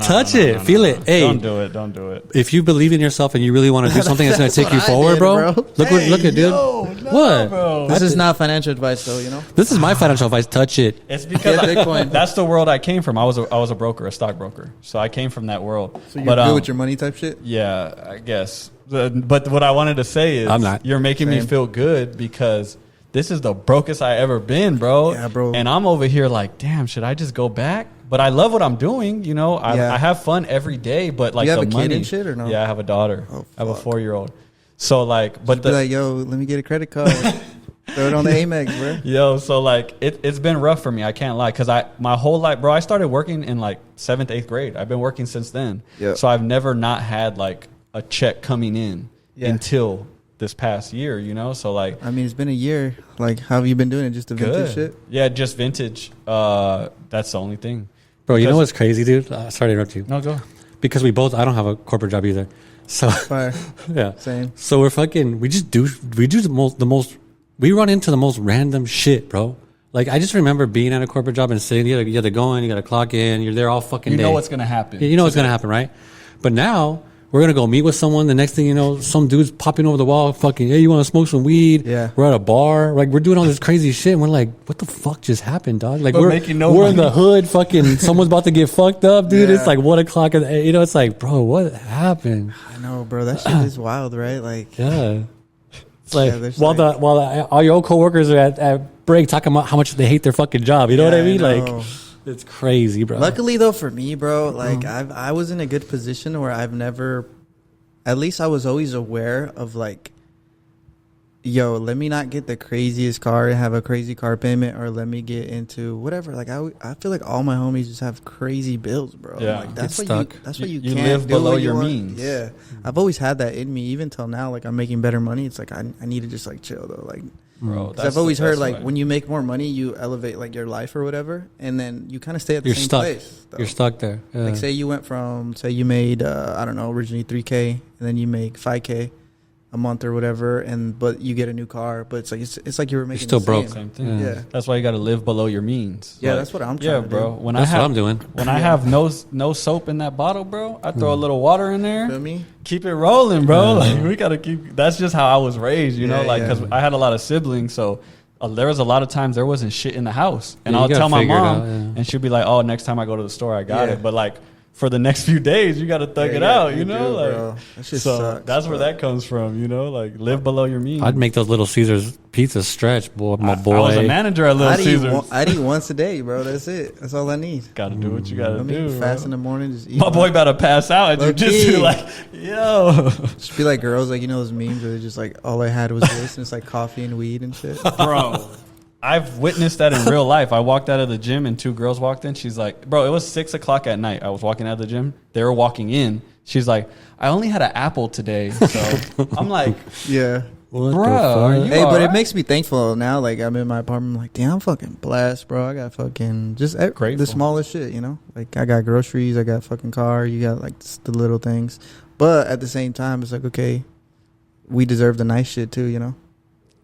Touch it. Feel it. Hey, don't do it. If you believe in yourself and you really want to do something that's going to take you forward, bro. Look at, dude. What? Bro. This is not financial advice, though. You know. This is my financial advice. Touch it. It's because Bitcoin. That's the world I came from. I was a broker, a stockbroker. So I came from that world. So you're good with your money type shit. Yeah, I guess. But what I wanted to say is, you're making me feel good because this is the brokest I ever been, bro. Yeah, bro. And I'm over here like, damn, should I just go back? But I love what I'm doing, you know. I have fun every day, but like you have the a money, kid and shit or no? Yeah, I have a daughter. Oh, I have a 4-year-old. So like, but be like, yo, let me get a credit card. Throw it on the Amex, bro. Yo, so like it's been rough for me. I can't lie, because my whole life, bro. I started working in like 7th, 8th grade. I've been working since then. Yeah. So I've never not had like a check coming in until this past year, you know. So like, I mean, it's been a year. Like, how have you been doing it? Just the vintage shit? Yeah, just vintage. That's the only thing. Bro, you know what's crazy, dude? Sorry to interrupt you. No, go. Because I don't have a corporate job either. So Fire. Yeah, same. So we run into the most random shit, bro. Like I just remember being at a corporate job and saying, you got to go in, you got to clock in, you're there all fucking day. You know what's gonna happen. Yeah, you know what's gonna happen, right? But now we're gonna go meet with someone. The next thing you know, some dude's popping over the wall, fucking, hey, you want to smoke some weed? Yeah. We're at a bar, like we're doing all this crazy shit, and we're like, what the fuck just happened, dog? Like we're making no we're money. in the hood, fucking, someone's about to get fucked up, dude. Yeah. It's like 1 o'clock, you know. It's like, bro, what happened? I know, bro. That shit is wild, right? Like, yeah. It's like while all your old coworkers are at break talking about how much they hate their fucking job. You know what I mean? Like, it's crazy, bro. Luckily, though, for me, bro, like I was in a good position where I've never, at least I was always aware of like, yo, let me not get the craziest car and have a crazy car payment, or let me get into whatever. Like I feel like all my homies just have crazy bills, bro. Yeah, like, that's what you you can't live do below what you your want. means. Yeah, I've always had that in me, even till now. Like I'm making better money. It's like I need to just like chill though, like. Bro, I've always heard like when you make more money, you elevate like your life or whatever, and then you kind of stay at the same place. Though. You're stuck there. Yeah. Like say you went from you made I don't know, originally 3K, and then you make 5K a month or whatever, but you get a new car, but it's like you were making still broke. Same thing. Yeah. That's why you got to live below your means. Yeah, like, that's what I'm trying to bro. do. That's what I'm doing. When I have no soap in that bottle, bro, I throw a little water in there. Feel me? Keep it rolling, bro. Like we got to keep. That's just how I was raised, you know. Like because I had a lot of siblings, so. There was a lot of times there wasn't shit in the house, and I'll tell my mom, and she'll be like, "Oh, next time I go to the store, I got it." But like for the next few days, you got to thug it out, you know. Bro. That shit sucks, that's where that comes from, you know. Like live below your means. I'd make those Little Caesars pizzas stretch, boy. My boy. I was a manager at Little Caesars. I'd eat once a day, bro. That's it. That's all I need. Got to do what you got to do. Fast in the morning, just eat. My boy about to pass out at jiu-jitsu. Like, yo, just be like girls, like you know those memes where they're just like all I had was this, and it's like coffee and weed and shit, bro. I've witnessed that in real life. I walked out of the gym and 2 girls walked in. She's like, bro, it was 6 o'clock at night. I was walking out of the gym. They were walking in. She's like, I only had an apple today. So I'm like, yeah. Bro, hey, but it makes me thankful now. Like I'm in my apartment, I'm like, damn, I'm fucking blessed, bro. I got fucking just the smallest shit, you know. Like I got groceries, I got fucking car. You got like the little things, but at the same time, it's like okay, we deserve the nice shit too, you know.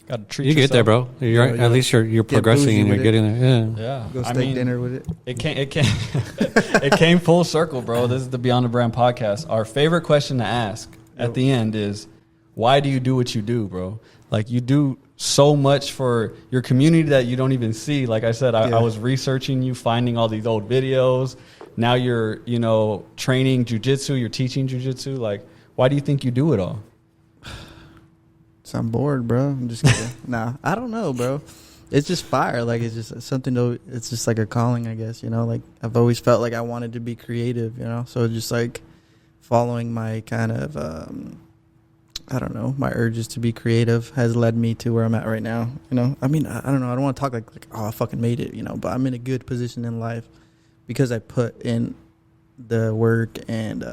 Got to treat You get there, bro. You're Yeah, at least you're progressing and you're with it. getting there. Yeah. Yeah. Go steak dinner with it. It came full circle, bro. This is the Beyond the Brand podcast. Our favorite question to ask at the end is, why do you do what you do, bro? Like, you do so much for your community that you don't even see. Like I said, I was researching you, finding all these old videos. Now you're, training jiu-jitsu, you're teaching jiu-jitsu. Like, why do you think you do it all? So I'm bored, bro. I'm just kidding. Nah, I don't know, bro. It's just fire. Like, it's just something to, it's just like a calling, I guess, like I've always felt like I wanted to be creative, so just like following my kind of, I don't know, my urges to be creative has led me to where I'm at right now. I mean, I don't know. I don't want to talk like, oh, I fucking made it, but I'm in a good position in life because I put in the work and,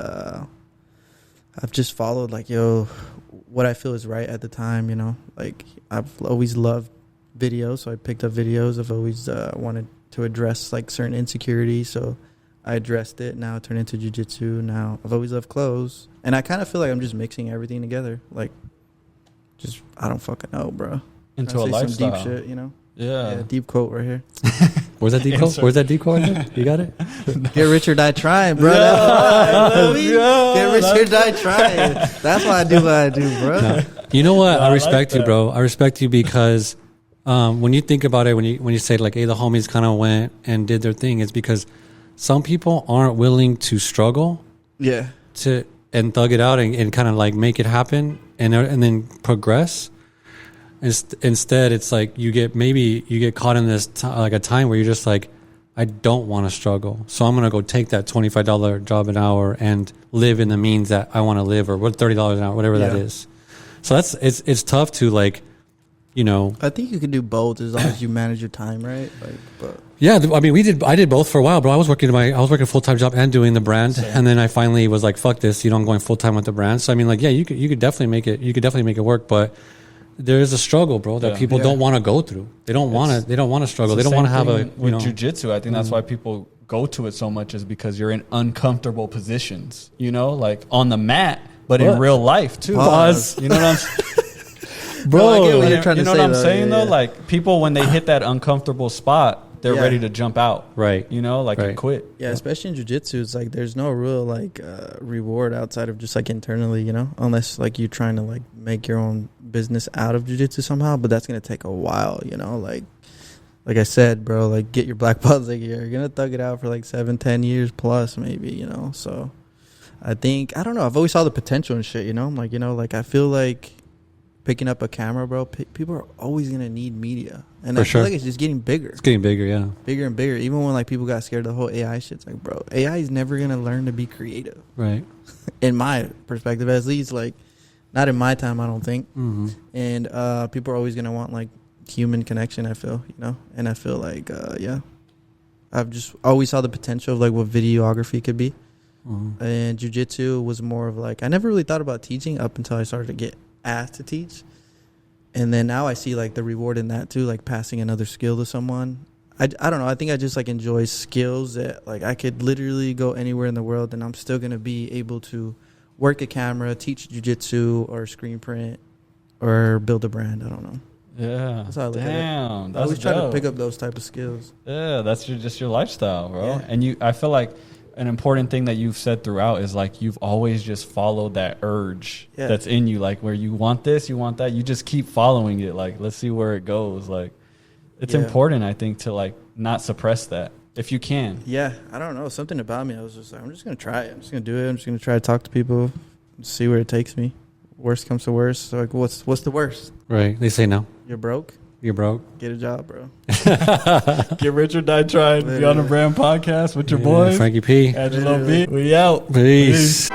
I've just followed like, what I feel is right at the time, like I've always loved videos. So I picked up videos. I've always wanted to address like certain insecurities. So I addressed it. Now it turned into jiu-jitsu. Now I've always loved clothes. And I kind of feel like I'm just mixing everything together. Like, just, I don't fucking know, bro. Into a lifestyle. Some deep shit, Yeah. Deep quote right here. Where's that deep quote? Where's that deep quote? You got it? Get rich or die trying, bro. Get rich or die trying. That's why I do what I do, bro. No. You know what? No, I respect like you, bro. I respect you because when you think about it, when you say like, hey, the homies kind of went and did their thing, it's because some people aren't willing to struggle. Yeah. And thug it out and kind of like make it happen and then progress. Instead, it's like you get caught in this like a time where you're just like, I don't want to struggle, so I'm gonna go take that $25 job an hour and live in the means that I want to live, or what $30 an hour, whatever that is. So it's tough to like, I think you can do both as long as you manage your time right. Yeah, I mean, I did both for a while, bro. I was working a full-time job and doing the brand, and then I finally was like, fuck this, I'm going full-time with the brand. So I mean, like, yeah, you could definitely make it work, but there is a struggle, bro, that people don't want to go through. They don't want to struggle. They don't want to have with jiu-jitsu. I think that's why people go to it so much, is because you're in uncomfortable positions, like on the mat, but in real life too. Pause. You know what I'm saying? Bro, I get what you're trying to say. You know what I'm saying, though? Yeah. Like, people, when they hit that uncomfortable spot, they're ready to jump out. Right. And quit. Yeah, especially in jiu-jitsu, it's like there's no real like reward outside of just like internally, unless like you're trying to like make your own business out of jiu-jitsu somehow, but that's going to take a while, like I said, bro, like get your black belts, like you're going to thug it out for like 7-10 years plus maybe, so I think, I don't know, I've always saw the potential and shit, I'm like, like I feel like picking up a camera, bro, people are always going to need media. And I feel like it's just getting bigger. It's getting bigger, yeah. Bigger and bigger. Even when like people got scared of the whole AI shit, it's like, bro, AI is never going to learn to be creative. Right. In my perspective, at least, like, not in my time, I don't think. Mm-hmm. And people are always going to want like human connection, I feel, And I feel like, I've just always saw the potential of like what videography could be. Mm-hmm. And jiu-jitsu was more of like, I never really thought about teaching up until I started to get asked to teach, and then now I see like the reward in that too, like passing another skill to someone. I don't know, I think I just like enjoy skills that like I could literally go anywhere in the world and I'm still gonna be able to work a camera, teach jiu-jitsu or screen print or build a brand. I don't know. Yeah, that's how I look at it. Damn, I always try to pick up those type of skills. Yeah, that's just your lifestyle, bro. Yeah. And I feel like an important thing that you've said throughout is like you've always just followed that urge that's in you, like where you want this, you want that, you just keep following it. Like, let's see where it goes. Like, it's important, I think, to like not suppress that if you can. Yeah, I don't know, something about me, I was just like, I'm just gonna try it. I'm just gonna do it. I'm just gonna try to talk to people, see where it takes me. Worst comes to worst. So like, what's the worst? Right. They say no. You're broke. You're broke. Get a job, bro. Get rich or die trying. Beyond the Brand podcast with your boys, Frankie P. Angelo B. We out. Peace.